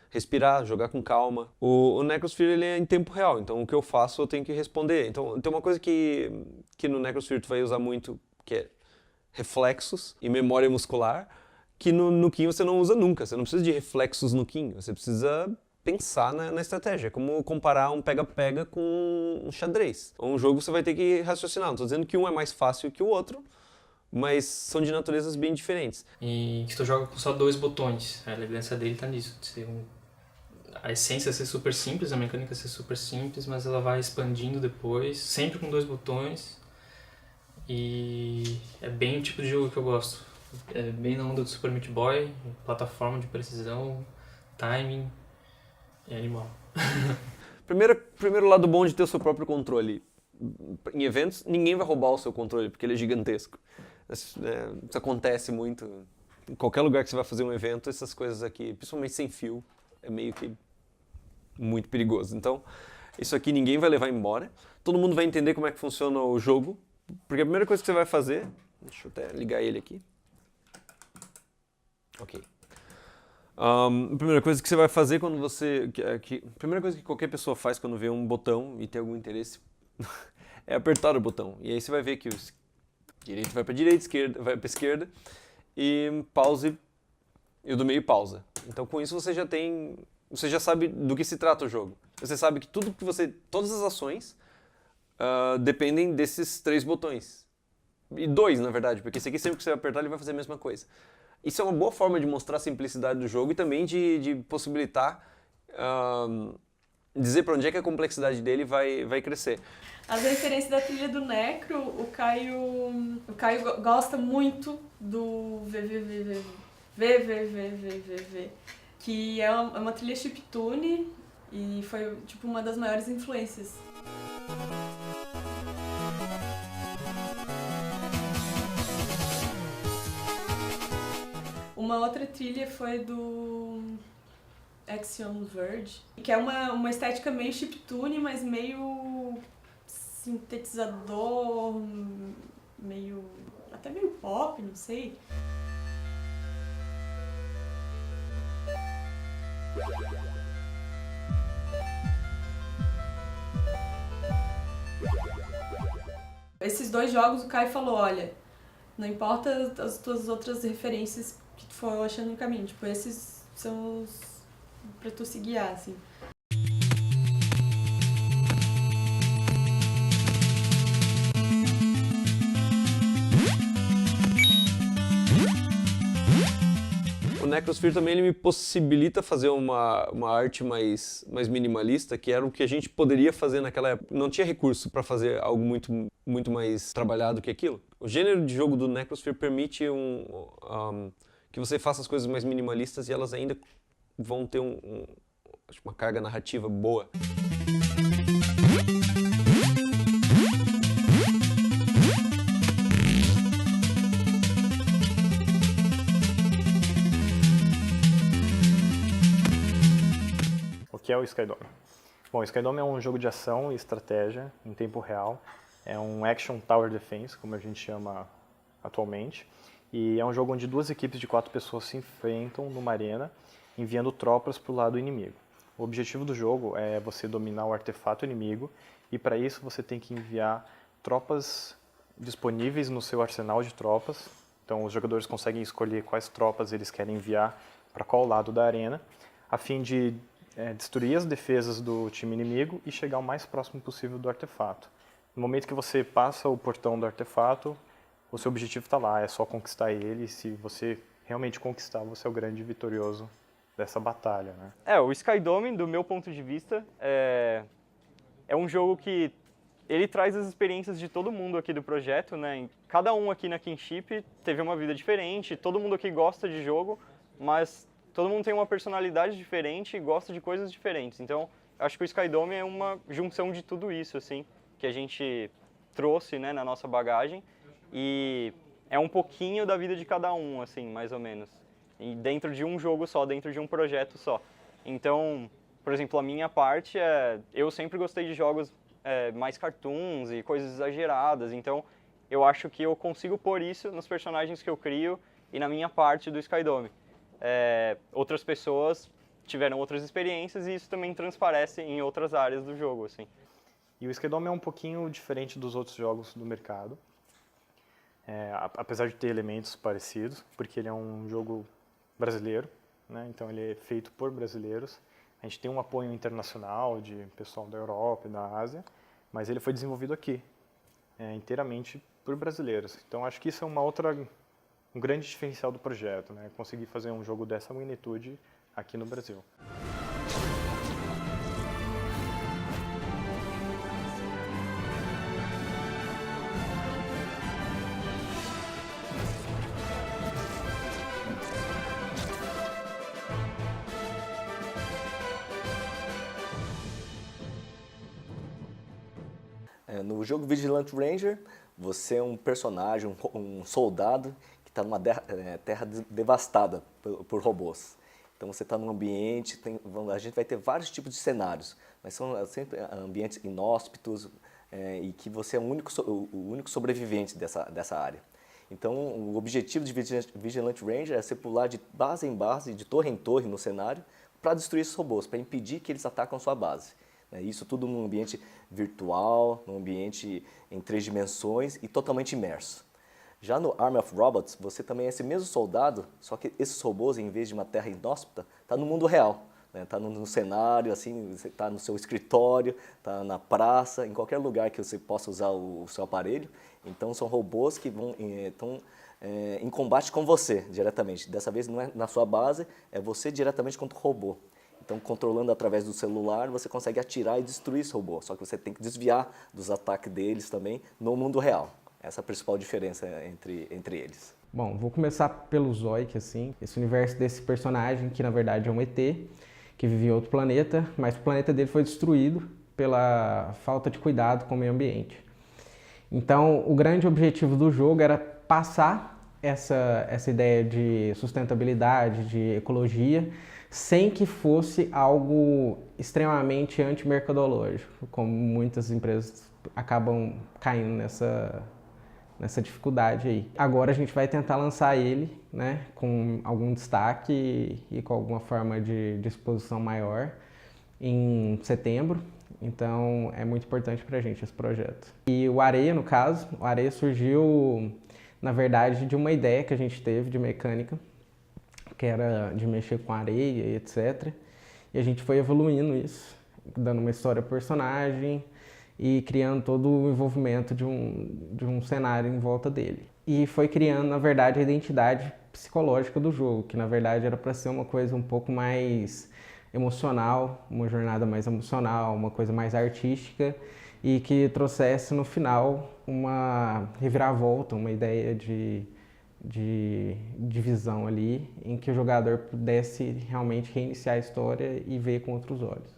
respirar, jogar com calma. O Necrosphere, ele é em tempo real, então o que eu faço eu tenho que responder. Então tem uma coisa que no Necrosphere tu vai usar muito, que é reflexos e memória muscular, que no King você não usa nunca. Você não precisa de reflexos no King, você precisa pensar na estratégia. É como comparar um pega-pega com um xadrez. Um jogo você vai ter que raciocinar. Não estou dizendo que um é mais fácil que o outro, mas são de naturezas bem diferentes. E que tu joga com só 2 botões. A elegância dele tá nisso. De ser a essência é ser super simples, a mecânica é ser super simples, mas ela vai expandindo depois, sempre com 2 botões. E é bem o tipo de jogo que eu gosto. É bem na onda do Super Meat Boy, plataforma de precisão, timing. É animal. Primeiro lado bom de ter o seu próprio controle. Em eventos, ninguém vai roubar o seu controle, porque ele é gigantesco. Isso acontece muito. Em qualquer lugar que você vai fazer um evento, essas coisas aqui, principalmente sem fio, é meio que muito perigoso. Então, isso aqui ninguém vai levar embora. Todo mundo vai entender como é que funciona o jogo. Porque a primeira coisa que você vai fazer... Deixa eu até ligar ele aqui. Ok. A primeira coisa que você vai fazer quando você... A primeira coisa que qualquer pessoa faz quando vê um botão e tem algum interesse é apertar o botão. E aí você vai ver que o direito vai para direita, esquerda vai para esquerda e pause e o do meio pausa. Então com isso você já sabe do que se trata o jogo. Você sabe que todas as ações dependem desses 3 botões. E 2, na verdade, porque esse aqui sempre que você apertar ele vai fazer a mesma coisa. Isso é uma boa forma de mostrar a simplicidade do jogo e também de possibilitar dizer para onde é que a complexidade dele vai crescer. As referências da trilha do Necro, o Caio gosta muito do VVVVV, que é uma trilha chiptune e foi tipo uma das maiores influências. Uma outra trilha foi do Axiom Verge, que é uma estética meio chiptune, mas meio sintetizador, até meio pop, não sei. Esses 2 jogos o Caio falou, olha, não importa as tuas outras referências que tu for achando no caminho, tipo, esses são os pra tu se guiar, assim. O Necrosphere também ele me possibilita fazer uma arte mais minimalista, que era o que a gente poderia fazer naquela época. Não tinha recurso para fazer algo muito mais trabalhado que aquilo. O gênero de jogo do Necrosphere permite que você faça as coisas mais minimalistas e elas ainda vão ter uma carga narrativa boa. O que é o Skydome? Bom, o Skydome é um jogo de ação e estratégia em tempo real. É um Action Tower Defense, como a gente chama atualmente. E é um jogo onde 2 equipes de 4 pessoas se enfrentam numa arena, enviando tropas para o lado inimigo. O objetivo do jogo é você dominar o artefato inimigo e para isso você tem que enviar tropas disponíveis no seu arsenal de tropas. Então os jogadores conseguem escolher quais tropas eles querem enviar para qual lado da arena, a fim de destruir as defesas do time inimigo e chegar o mais próximo possível do artefato. No momento que você passa o portão do artefato, o seu objetivo está lá, é só conquistar ele, e se você realmente conquistar, você é o grande vitorioso dessa batalha, né? O Skydome, do meu ponto de vista, é um jogo que ele traz as experiências de todo mundo aqui do projeto, né? Cada um aqui na Kinship teve uma vida diferente, todo mundo aqui gosta de jogo, mas todo mundo tem uma personalidade diferente e gosta de coisas diferentes. Então, acho que o Skydome é uma junção de tudo isso, assim, que a gente trouxe, né, na nossa bagagem. E é um pouquinho da vida de cada um, assim, mais ou menos. E dentro de um jogo só, dentro de um projeto só. Então, por exemplo, a minha parte eu sempre gostei de jogos mais cartoons e coisas exageradas. Então, eu acho que eu consigo pôr isso nos personagens que eu crio e na minha parte do Skydome. Outras pessoas tiveram outras experiências e isso também transparece em outras áreas do jogo, assim. E o Skydome é um pouquinho diferente dos outros jogos do mercado, apesar de ter elementos parecidos, porque ele é um jogo brasileiro, né? Então ele é feito por brasileiros. A gente tem um apoio internacional de pessoal da Europa e da Ásia, mas ele foi desenvolvido aqui, inteiramente por brasileiros. Então acho que isso é um grande diferencial do projeto, né? Conseguir fazer um jogo dessa magnitude aqui no Brasil. No jogo Vigilant Ranger, você é um personagem, um soldado que está numa terra devastada por robôs. Então você está num ambiente, a gente vai ter vários tipos de cenários, mas são sempre ambientes inóspitos e que você é o único sobrevivente dessa área. Então o objetivo de Vigilant Ranger é você pular de base em base, de torre em torre no cenário, para destruir esses robôs, para impedir que eles atacam sua base. Isso tudo num ambiente virtual, num ambiente em 3 dimensões e totalmente imerso. Já no Army of Robots, você também é esse mesmo soldado, só que esses robôs, em vez de uma terra inóspita, está no mundo real. Está no cenário, assim, você está no seu escritório, está na praça, em qualquer lugar que você possa usar o seu aparelho. Então são robôs que estão em combate com você diretamente. Dessa vez não é na sua base, é você diretamente contra o robô. Então, controlando através do celular, você consegue atirar e destruir esse robô. Só que você tem que desviar dos ataques deles também no mundo real. Essa é a principal diferença entre eles. Bom, vou começar pelo Zoic, assim. Esse universo desse personagem, que na verdade é um ET, que vive em outro planeta, mas o planeta dele foi destruído pela falta de cuidado com o meio ambiente. Então, o grande objetivo do jogo era passar essa ideia de sustentabilidade, de ecologia, sem que fosse algo extremamente antimercadológico, como muitas empresas acabam caindo nessa dificuldade aí. Agora a gente vai tentar lançar ele, né, com algum destaque e com alguma forma de exposição maior em setembro. Então é muito importante pra gente esse projeto. E o Areia, no caso, o Areia surgiu, na verdade, de uma ideia que a gente teve de mecânica, que era de mexer com areia e etc. E a gente foi evoluindo isso, dando uma história ao personagem e criando todo o envolvimento de um cenário em volta dele. E foi criando, na verdade, a identidade psicológica do jogo, que na verdade era para ser uma coisa um pouco mais emocional, uma jornada mais emocional, uma coisa mais artística e que trouxesse no final uma reviravolta, uma ideia de visão ali, em que o jogador pudesse realmente reiniciar a história e ver com outros olhos.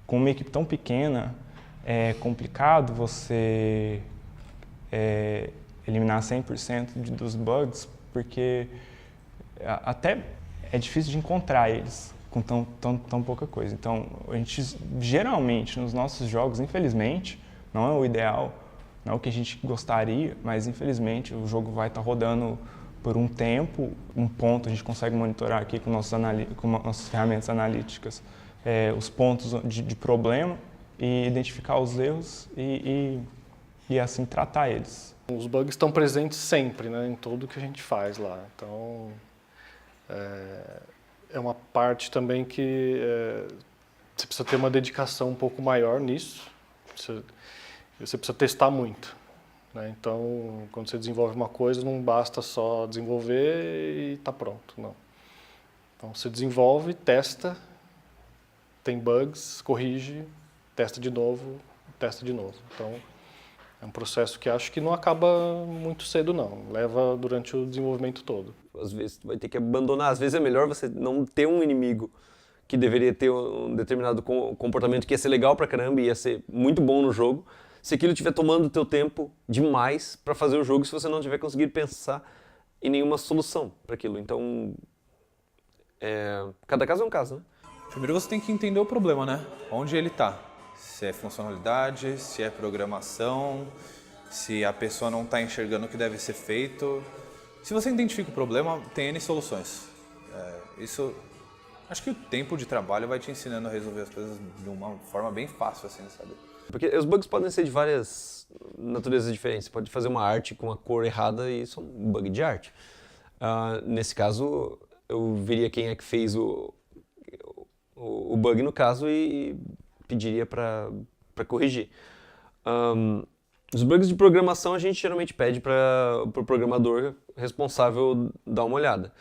Com uma equipe tão pequena, é complicado você eliminar 100% dos bugs, porque até é difícil de encontrar eles com tão pouca coisa. Então, a gente geralmente nos nossos jogos, infelizmente, não é o ideal, não é o que a gente gostaria, mas infelizmente o jogo vai estar rodando por um tempo, um ponto a gente consegue monitorar aqui com nossas ferramentas analíticas. Os pontos de problema e identificar os erros e assim tratar eles. Os bugs estão presentes sempre, né, em tudo que a gente faz lá. Então, é uma parte também que você precisa ter uma dedicação um pouco maior nisso. Você precisa testar muito, né? Então, quando você desenvolve uma coisa, não basta só desenvolver e está pronto, não. Então, você desenvolve, testa, tem bugs, corrige, testa de novo. Então, é um processo que acho que não acaba muito cedo, não. Leva durante o desenvolvimento todo. Às vezes vai ter que abandonar. Às vezes é melhor você não ter um inimigo que deveria ter um determinado comportamento que ia ser legal pra caramba e ia ser muito bom no jogo, se aquilo estiver tomando o teu tempo demais para fazer o jogo, se você não tiver conseguido pensar em nenhuma solução para aquilo. Então, cada caso é um caso, né? Primeiro você tem que entender o problema, né? Onde ele está. Se é funcionalidade, se é programação, se a pessoa não está enxergando o que deve ser feito. Se você identifica o problema, tem N soluções. Isso, acho que o tempo de trabalho vai te ensinando a resolver as coisas de uma forma bem fácil, assim, sabe? Porque os bugs podem ser de várias naturezas diferentes. Você pode fazer uma arte com a cor errada e isso é um bug de arte. Nesse caso, eu veria quem é que fez o bug no caso e pediria para corrigir. Os bugs de programação a gente geralmente pede para o programador responsável dar uma olhada.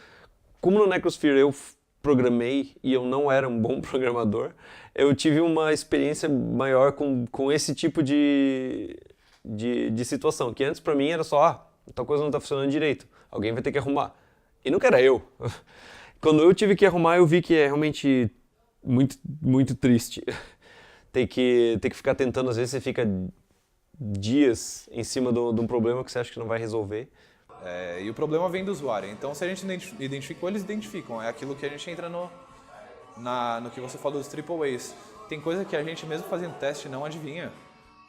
Como no Necrosphere eu programei e eu não era um bom programador, eu tive uma experiência maior com esse tipo de situação, que antes para mim era só, tal coisa não está funcionando direito, alguém vai ter que arrumar. E nunca era eu. Quando eu tive que arrumar, eu vi que é realmente muito, muito triste. Tem que ficar tentando, às vezes você fica dias em cima de um problema que você acha que não vai resolver. E o problema vem do usuário, então se a gente identificou, eles identificam. É aquilo que a gente entra no que você falou dos AAAs. Tem coisa que a gente mesmo fazendo teste não adivinha,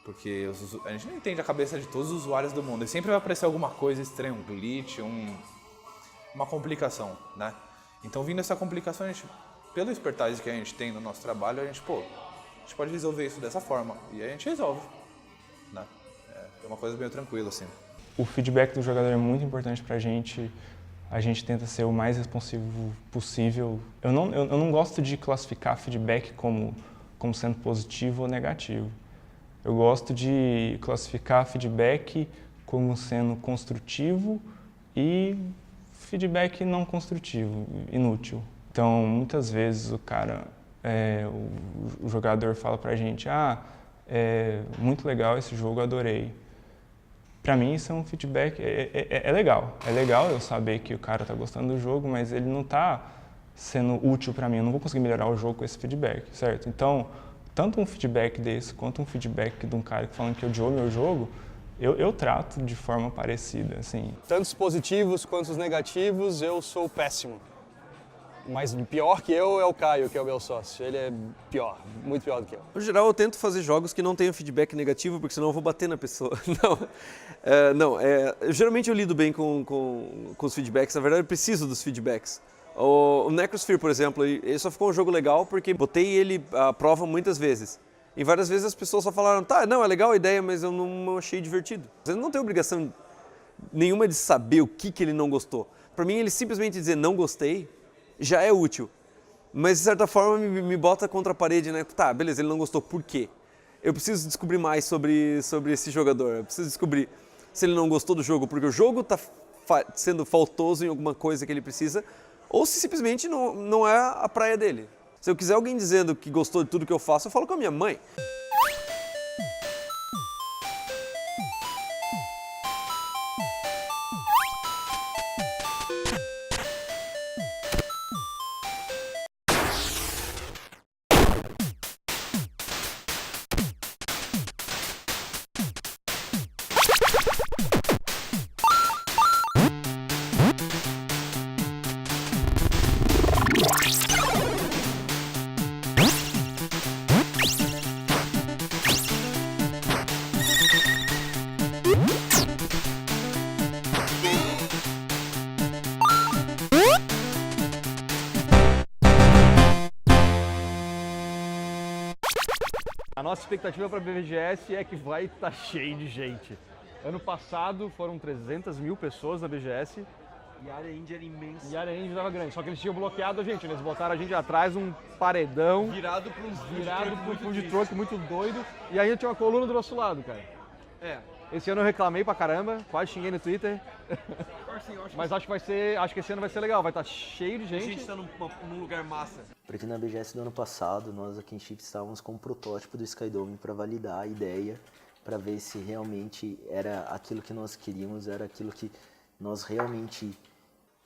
porque a gente não entende a cabeça de todos os usuários do mundo. E sempre vai aparecer alguma coisa estranha, um glitch, uma complicação, né? Então vindo essa complicação a gente pela expertise que a gente tem no nosso trabalho, a gente pode resolver isso dessa forma. E a gente resolve, né? É uma coisa meio tranquila, assim. O feedback do jogador é muito importante pra gente. A gente tenta ser o mais responsivo possível. Eu não gosto de classificar feedback como sendo positivo ou negativo. Eu gosto de classificar feedback como sendo construtivo e feedback não construtivo, inútil. Então, muitas vezes o jogador fala pra gente, muito legal esse jogo, adorei. Pra mim isso é um feedback, é legal. É legal eu saber que o cara tá gostando do jogo, mas ele não tá sendo útil pra mim. Eu não vou conseguir melhorar o jogo com esse feedback, certo? Então, tanto um feedback desse, quanto um feedback de um cara falando que odiou meu jogo, eu trato de forma parecida, assim. Tanto os positivos quanto os negativos, eu sou péssimo. Mas pior que eu é o Caio, que é o meu sócio. Ele é pior, muito pior do que eu. No geral, eu tento fazer jogos que não tenham feedback negativo, porque senão eu vou bater na pessoa. Geralmente eu lido bem com os feedbacks. Na verdade, eu preciso dos feedbacks. O Necrosphere, por exemplo, ele só ficou um jogo legal porque botei ele à prova muitas vezes. E várias vezes as pessoas só falaram, é legal a ideia, mas eu não achei divertido. Ele não tem obrigação nenhuma de saber o que ele não gostou. Para mim, ele simplesmente dizer não gostei já é útil. Mas, de certa forma, me bota contra a parede, né? Beleza, ele não gostou, por quê? Eu preciso descobrir mais sobre esse jogador. Eu preciso descobrir se ele não gostou do jogo porque o jogo está sendo faltoso em alguma coisa que ele precisa, ou se simplesmente não é a praia dele. Se eu quiser alguém dizendo que gostou de tudo que eu faço, eu falo com a minha mãe. A nossa expectativa para a BGS é que vai estar cheio de gente. Ano passado foram 300 mil pessoas na BGS. E a área índia era imensa. E a área índia estava grande, só que eles tinham bloqueado a gente, eles botaram a gente atrás um paredão. Virado para um food truck muito doido. E ainda tinha uma coluna do nosso lado, cara. Esse ano eu reclamei pra caramba, quase xinguei no Twitter. Mas acho que esse ano vai ser legal, vai estar cheio de gente. A gente está num lugar massa. Porque na BGS do ano passado, nós aqui em Chip estávamos com um protótipo do Skydome para validar a ideia, para ver se realmente era aquilo que nós queríamos, era aquilo que nós realmente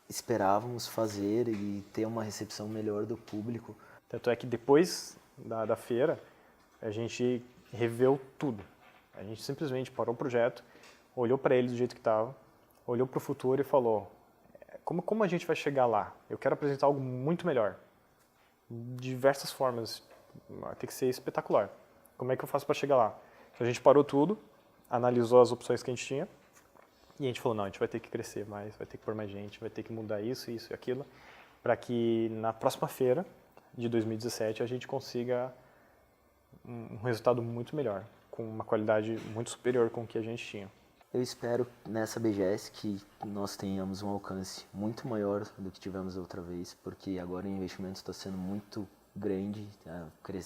esperávamos fazer e ter uma recepção melhor do público. Tanto é que depois da feira, a gente reveu tudo. A gente simplesmente parou o projeto, olhou para ele do jeito que estava, olhou para o futuro e falou, como a gente vai chegar lá? Eu quero apresentar algo muito melhor. De diversas formas, tem que ser espetacular. Como é que eu faço para chegar lá? Então a gente parou tudo, analisou as opções que a gente tinha e a gente falou, não, a gente vai ter que crescer mais, vai ter que pôr mais gente, vai ter que mudar isso e aquilo, para que na próxima feira de 2017 a gente consiga um resultado muito melhor, com uma qualidade muito superior com o que a gente tinha. Eu espero nessa BGS que nós tenhamos um alcance muito maior do que tivemos outra vez, porque agora o investimento está sendo muito grande,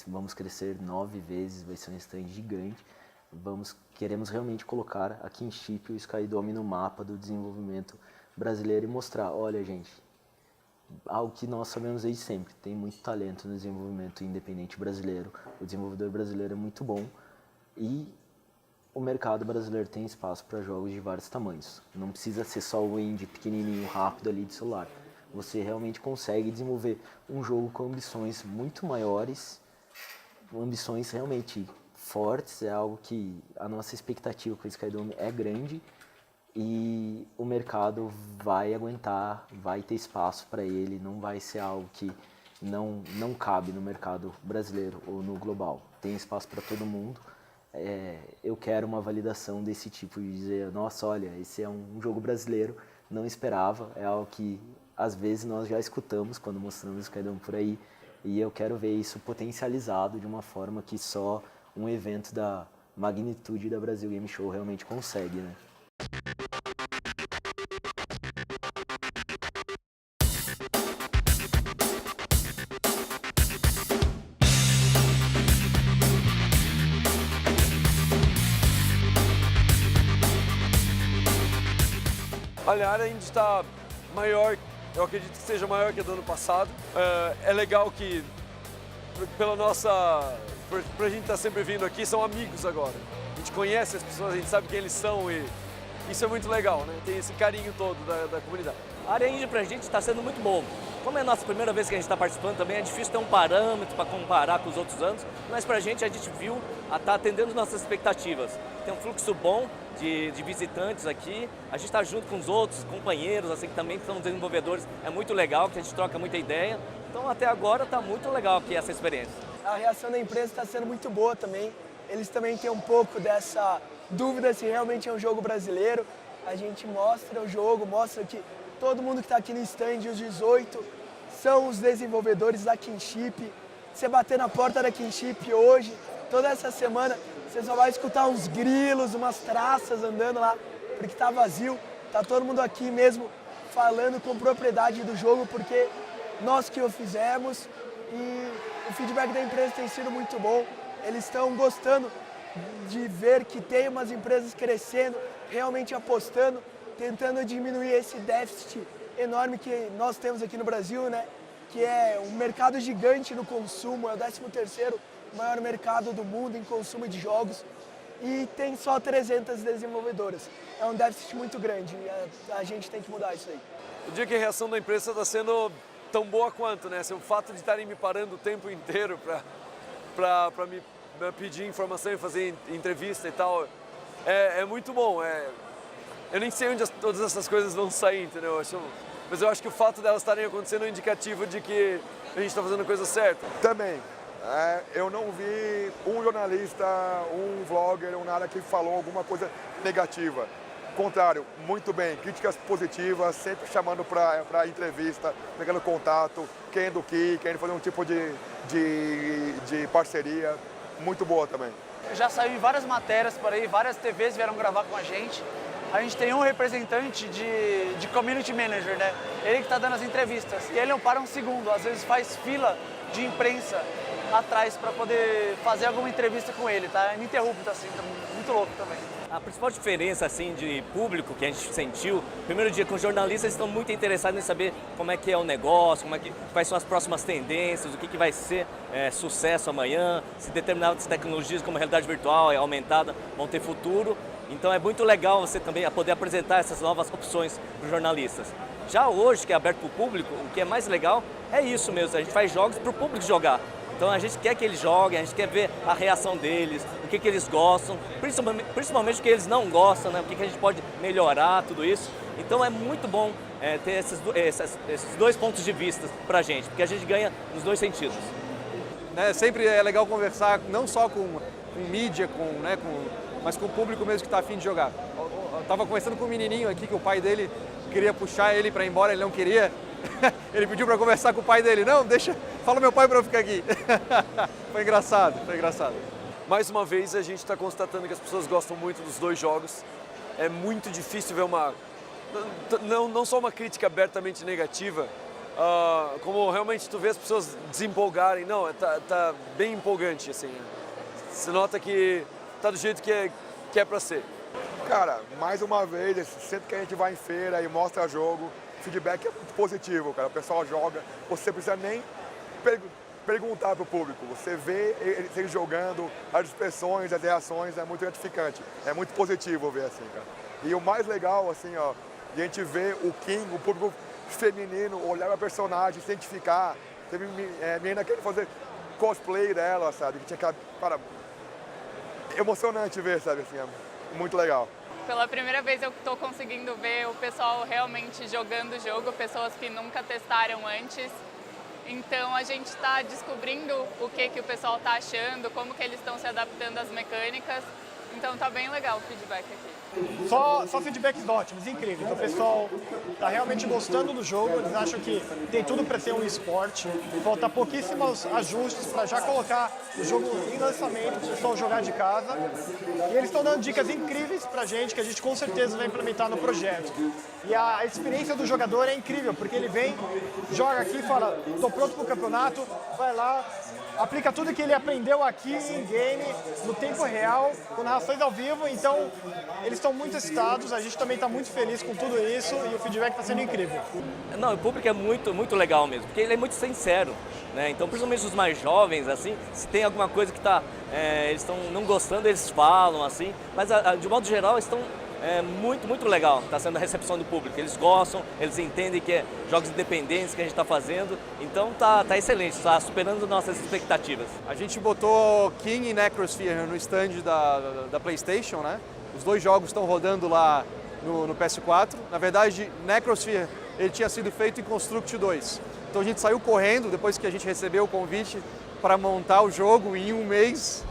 vamos crescer 9 vezes, vai ser um stand gigante. Queremos realmente colocar aqui em Chip o Skydome no mapa do desenvolvimento brasileiro e mostrar, olha gente, algo que nós sabemos desde sempre, tem muito talento no desenvolvimento independente brasileiro, o desenvolvedor brasileiro é muito bom e o mercado brasileiro tem espaço para jogos de vários tamanhos. Não precisa ser só o indie pequenininho, rápido ali de celular. Você realmente consegue desenvolver um jogo com ambições muito maiores, ambições realmente fortes. É algo que a nossa expectativa com o Skydome é grande e o mercado vai aguentar, vai ter espaço para ele, não vai ser algo que não cabe no mercado brasileiro ou no global. Tem espaço para todo mundo. Eu quero uma validação desse tipo, de dizer, nossa, olha, esse é um jogo brasileiro, não esperava, é algo que às vezes nós já escutamos quando mostramos o Skydome por aí, e eu quero ver isso potencializado de uma forma que só um evento da magnitude da Brasil Game Show realmente consegue, né? Olha, a área ainda está maior, eu acredito que seja maior que a do ano passado. É legal que, pra gente estar sempre vindo aqui, são amigos agora. A gente conhece as pessoas, a gente sabe quem eles são e isso é muito legal, né? Tem esse carinho todo da comunidade. A área indie pra gente está sendo muito bom. Como é a nossa primeira vez que a gente está participando também, é difícil ter um parâmetro para comparar com os outros anos, mas pra gente a gente viu tá atendendo nossas expectativas. Tem um fluxo bom de visitantes aqui, a gente está junto com os outros companheiros, assim, que também são desenvolvedores, é muito legal, que a gente troca muita ideia. Então até agora está muito legal aqui essa experiência. A reação da empresa está sendo muito boa também. Eles também têm um pouco dessa dúvida se realmente é um jogo brasileiro. A gente mostra o jogo, mostra que todo mundo que está aqui no stand, os 18, são os desenvolvedores da Kinship. Você bater na porta da Kinship hoje, toda essa semana, você só vai escutar uns grilos, umas traças andando lá, porque está vazio. Tá todo mundo aqui mesmo falando com propriedade do jogo, porque nós que o fizemos e o feedback da empresa tem sido muito bom. Eles estão gostando de ver que tem umas empresas crescendo, realmente apostando, tentando diminuir esse déficit enorme que nós temos aqui no Brasil, né? Que é um mercado gigante no consumo, é o 13º maior mercado do mundo em consumo de jogos e tem só 300 desenvolvedoras. É um déficit muito grande e a gente tem que mudar isso aí. Eu digo que a reação da imprensa está sendo tão boa quanto, né? O fato de estarem me parando o tempo inteiro para me pedir informação e fazer entrevista e tal, é muito bom. Eu nem sei onde todas essas coisas vão sair, entendeu? Mas eu acho que o fato delas estarem acontecendo é um indicativo de que a gente está fazendo a coisa certa. Também. Eu não vi um jornalista, um vlogger, um nada que falou alguma coisa negativa. Contrário, muito bem, críticas positivas, sempre chamando para entrevista, pegando contato, querendo fazer um tipo de parceria. Muito boa também. Já saiu em várias matérias por aí, várias TVs vieram gravar com a gente. A gente tem um representante de community manager, né? Ele que está dando as entrevistas. E ele não para um segundo, às vezes faz fila de imprensa atrás para poder fazer alguma entrevista com ele, tá? É ininterrupto, assim, tá muito louco também. A principal diferença assim de público que a gente sentiu, primeiro dia com os jornalistas estão muito interessados em saber como é que é o negócio, quais são as próximas tendências, o que vai ser sucesso amanhã, se determinadas tecnologias como a realidade virtual é aumentada vão ter futuro. Então é muito legal você também poder apresentar essas novas opções para os jornalistas. Já hoje, que é aberto para o público, o que é mais legal é isso mesmo, a gente faz jogos para o público jogar. Então a gente quer que eles joguem, a gente quer ver a reação deles, o que eles gostam, principalmente o que eles não gostam, né? O que a gente pode melhorar, tudo isso. Então é muito bom ter esses dois pontos de vista pra gente, porque a gente ganha nos dois sentidos. Sempre é legal conversar não só com mídia, mas com o público mesmo que está afim de jogar. Eu estava conversando com um menininho aqui que o pai dele queria puxar ele para ir embora, ele não queria. Ele pediu para conversar com o pai dele. Não, fala meu pai para eu ficar aqui. Foi engraçado. Mais uma vez a gente está constatando que as pessoas gostam muito dos dois jogos. É muito difícil ver não só uma crítica abertamente negativa, como realmente tu vê as pessoas desempolgarem. Não, tá bem empolgante, assim. Você nota que tá do jeito que é para ser. Cara, mais uma vez, sempre que a gente vai em feira e mostra jogo, o feedback é muito positivo, cara. O pessoal joga, você precisa nem perguntar pro público. Você vê eles jogando, as expressões, as reações, é muito gratificante. É muito positivo ver assim, cara. E o mais legal, assim, ó, a gente vê o King, o público feminino, olhar a personagem, se identificar. Teve menina querendo fazer cosplay dela, sabe? Que tinha que, cara, emocionante ver, sabe? Assim, é muito legal. Pela primeira vez eu estou conseguindo ver o pessoal realmente jogando o jogo, pessoas que nunca testaram antes. Então a gente está descobrindo o que o pessoal está achando, como que eles estão se adaptando às mecânicas. Então tá bem legal o feedback aqui. Só feedbacks ótimos, incríveis. Então, o pessoal tá realmente gostando do jogo, eles acham que tem tudo para ser um esporte. Falta pouquíssimos ajustes para já colocar o jogo em lançamento, para o pessoal jogar de casa. E eles estão dando dicas incríveis pra gente, que a gente com certeza vai implementar no projeto. E a experiência do jogador é incrível, porque ele vem, joga aqui e fala, tô pronto pro campeonato, vai lá, aplica tudo que ele aprendeu aqui em game, no tempo real, com narrações ao vivo, então eles estão muito excitados, a gente também está muito feliz com tudo isso e o feedback está sendo incrível. Não, o público é muito legal mesmo, porque ele é muito sincero, né? Então, principalmente os mais jovens, assim, se tem alguma coisa que eles estão não gostando, eles falam, assim, mas de modo geral eles estão muito legal, está sendo a recepção do público, eles gostam, eles entendem que é jogos independentes que a gente está fazendo, então tá excelente, está superando nossas expectativas. A gente botou King e Necrosphere no stand da PlayStation, né? Os dois jogos estão rodando lá no PS4. Na verdade, Necrosphere ele tinha sido feito em Construct 2. Então a gente saiu correndo, depois que a gente recebeu o convite, para montar o jogo em um mês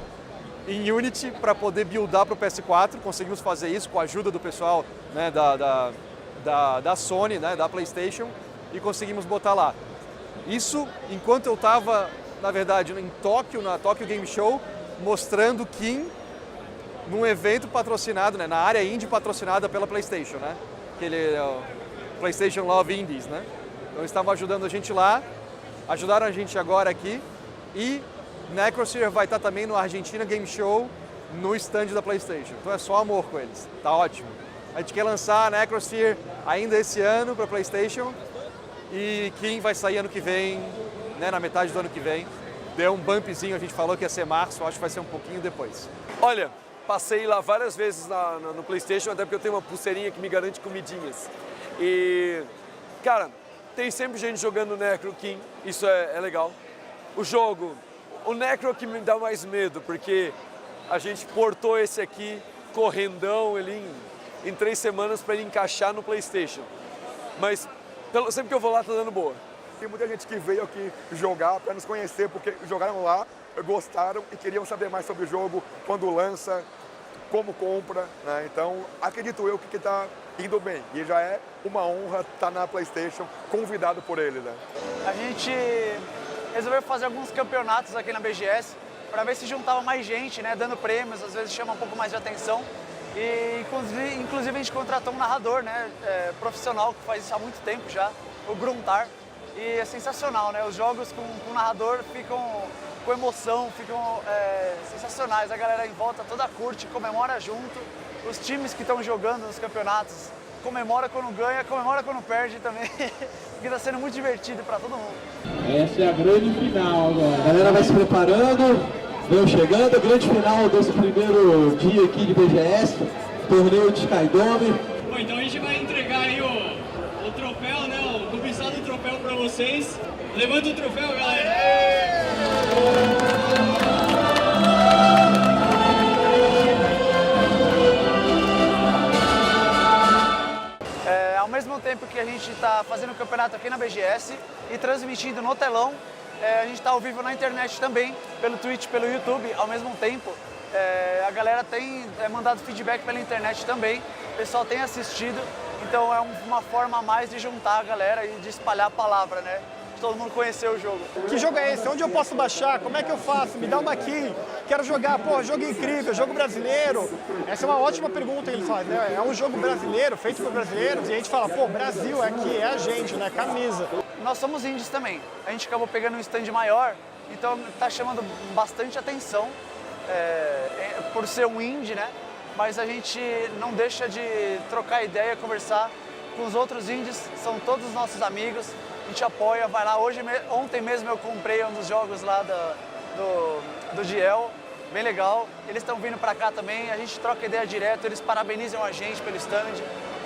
em Unity para poder buildar para o PS4. Conseguimos fazer isso com a ajuda do pessoal, né, da Sony, né, da PlayStation, e conseguimos botar lá. Isso enquanto eu estava, na verdade, em Tóquio, na Tokyo Game Show, mostrando King num evento patrocinado, né, na área indie patrocinada pela PlayStation, né? Aquele PlayStation Love Indies, né? Então eles estavam ajudando a gente lá, ajudaram a gente agora aqui, e Necrosphere vai estar também no Argentina Game Show, no stand da PlayStation. Então é só amor com eles, tá ótimo. A gente quer lançar Necrosphere ainda esse ano para PlayStation, e King vai sair ano que vem, né, na metade do ano que vem. Deu um bumpzinho, a gente falou que ia ser março, acho que vai ser um pouquinho depois. Olha, passei lá várias vezes no PlayStation, até porque eu tenho uma pulseirinha que me garante comidinhas. E, cara, tem sempre gente jogando Necro King, isso é legal. O jogo, o Necro que me dá mais medo, porque a gente portou esse aqui, correndão, ele em 3 semanas para ele encaixar no PlayStation. Mas sempre que eu vou lá tá dando boa. Tem muita gente que veio aqui jogar para nos conhecer, porque jogaram lá, gostaram e queriam saber mais sobre o jogo, quando lança, como compra, né? Então, acredito eu que está indo bem. E já é uma honra estar na PlayStation, convidado por ele, né? A gente resolveu fazer alguns campeonatos aqui na BGS para ver se juntava mais gente, né? Dando prêmios, às vezes chama um pouco mais de atenção. E inclusive a gente contratou um narrador, né? Profissional, que faz isso há muito tempo já, o Gruntar. E é sensacional, né? Os jogos com narrador ficam com emoção, ficam sensacionais. A galera em volta toda curte, comemora junto. Os times que estão jogando nos campeonatos comemora quando ganha, comemora quando perde também. Porque está sendo muito divertido para todo mundo. Essa é a grande final agora. A galera vai se preparando, vem chegando, a grande final desse primeiro dia aqui de BGS, torneio de Skydome. Bom, então a gente vai entregar aí o troféu, né? O cobiçado troféu para vocês. Levanta o troféu, galera! Ao mesmo tempo que a gente está fazendo o campeonato aqui na BGS e transmitindo no telão, a gente está ao vivo na internet também, pelo Twitch, pelo YouTube, ao mesmo tempo. A galera tem mandado feedback pela internet também, o pessoal tem assistido, então é uma forma a mais de juntar a galera e de espalhar a palavra, né? De todo mundo conhecer o jogo. Que jogo é esse? Onde eu posso baixar? Como é que eu faço? Me dá uma key. Quero jogar. Pô, jogo incrível, jogo brasileiro. Essa é uma ótima pergunta que eles fazem, né? É um jogo brasileiro, feito por brasileiros, e a gente fala, pô, Brasil é aqui, é a gente, né? Camisa. Nós somos indies também. A gente acabou pegando um stand maior, então tá chamando bastante atenção por ser um indie, né? Mas a gente não deixa de trocar ideia, conversar com os outros indies, são todos nossos amigos. A gente apoia, vai lá. Ontem mesmo eu comprei um dos jogos lá do Diel, bem legal. Eles estão vindo pra cá também, a gente troca ideia direto, eles parabenizam a gente pelo stand,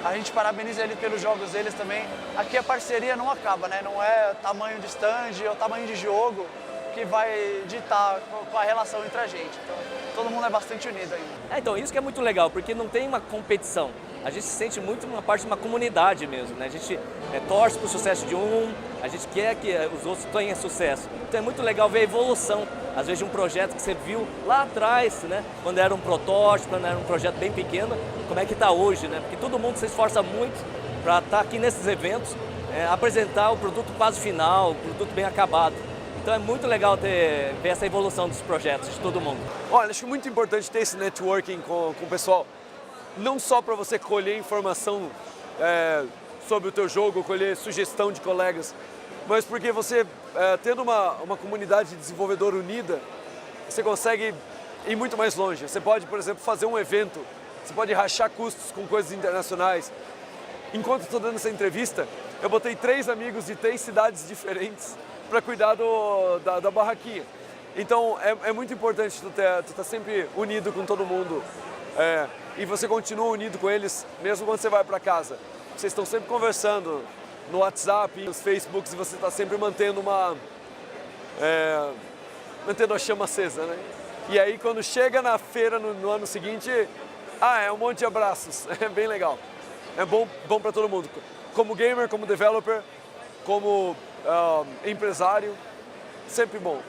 a gente parabeniza eles pelos jogos deles também. Aqui a parceria não acaba, né? Não é tamanho de stand ou tamanho de jogo que vai ditar com a relação entre a gente. Então, todo mundo é bastante unido ainda. Então, isso que é muito legal, porque não tem uma competição. A gente se sente muito uma parte de uma comunidade mesmo, né? A gente torce para o sucesso de um, A gente quer que os outros tenham sucesso. Então é muito legal ver a evolução, às vezes de um projeto que você viu lá atrás, né? Quando era um protótipo, quando era um projeto bem pequeno, como é que está hoje, né? Porque todo mundo se esforça muito para estar aqui nesses eventos, apresentar o produto quase final, o produto bem acabado. Então é muito legal ver essa evolução dos projetos de todo mundo. Olha, acho muito importante ter esse networking com o pessoal, não só para você colher informação sobre o teu jogo, colher sugestão de colegas, mas porque você, tendo uma comunidade de desenvolvedor unida, você consegue ir muito mais longe. Você pode, por exemplo, fazer um evento, você pode rachar custos com coisas internacionais. Enquanto estou dando essa entrevista, eu botei 3 amigos de 3 cidades diferentes para cuidar da barraquinha. Então é muito importante tu estar sempre unido com todo mundo e você continua unido com eles mesmo quando você vai para casa. Vocês estão sempre conversando no WhatsApp, nos Facebooks, e você está sempre mantendo mantendo a chama acesa, né? E aí quando chega na feira no ano seguinte, é um monte de abraços, é bem legal. É bom para todo mundo, como gamer, como developer, como empresário, sempre bom.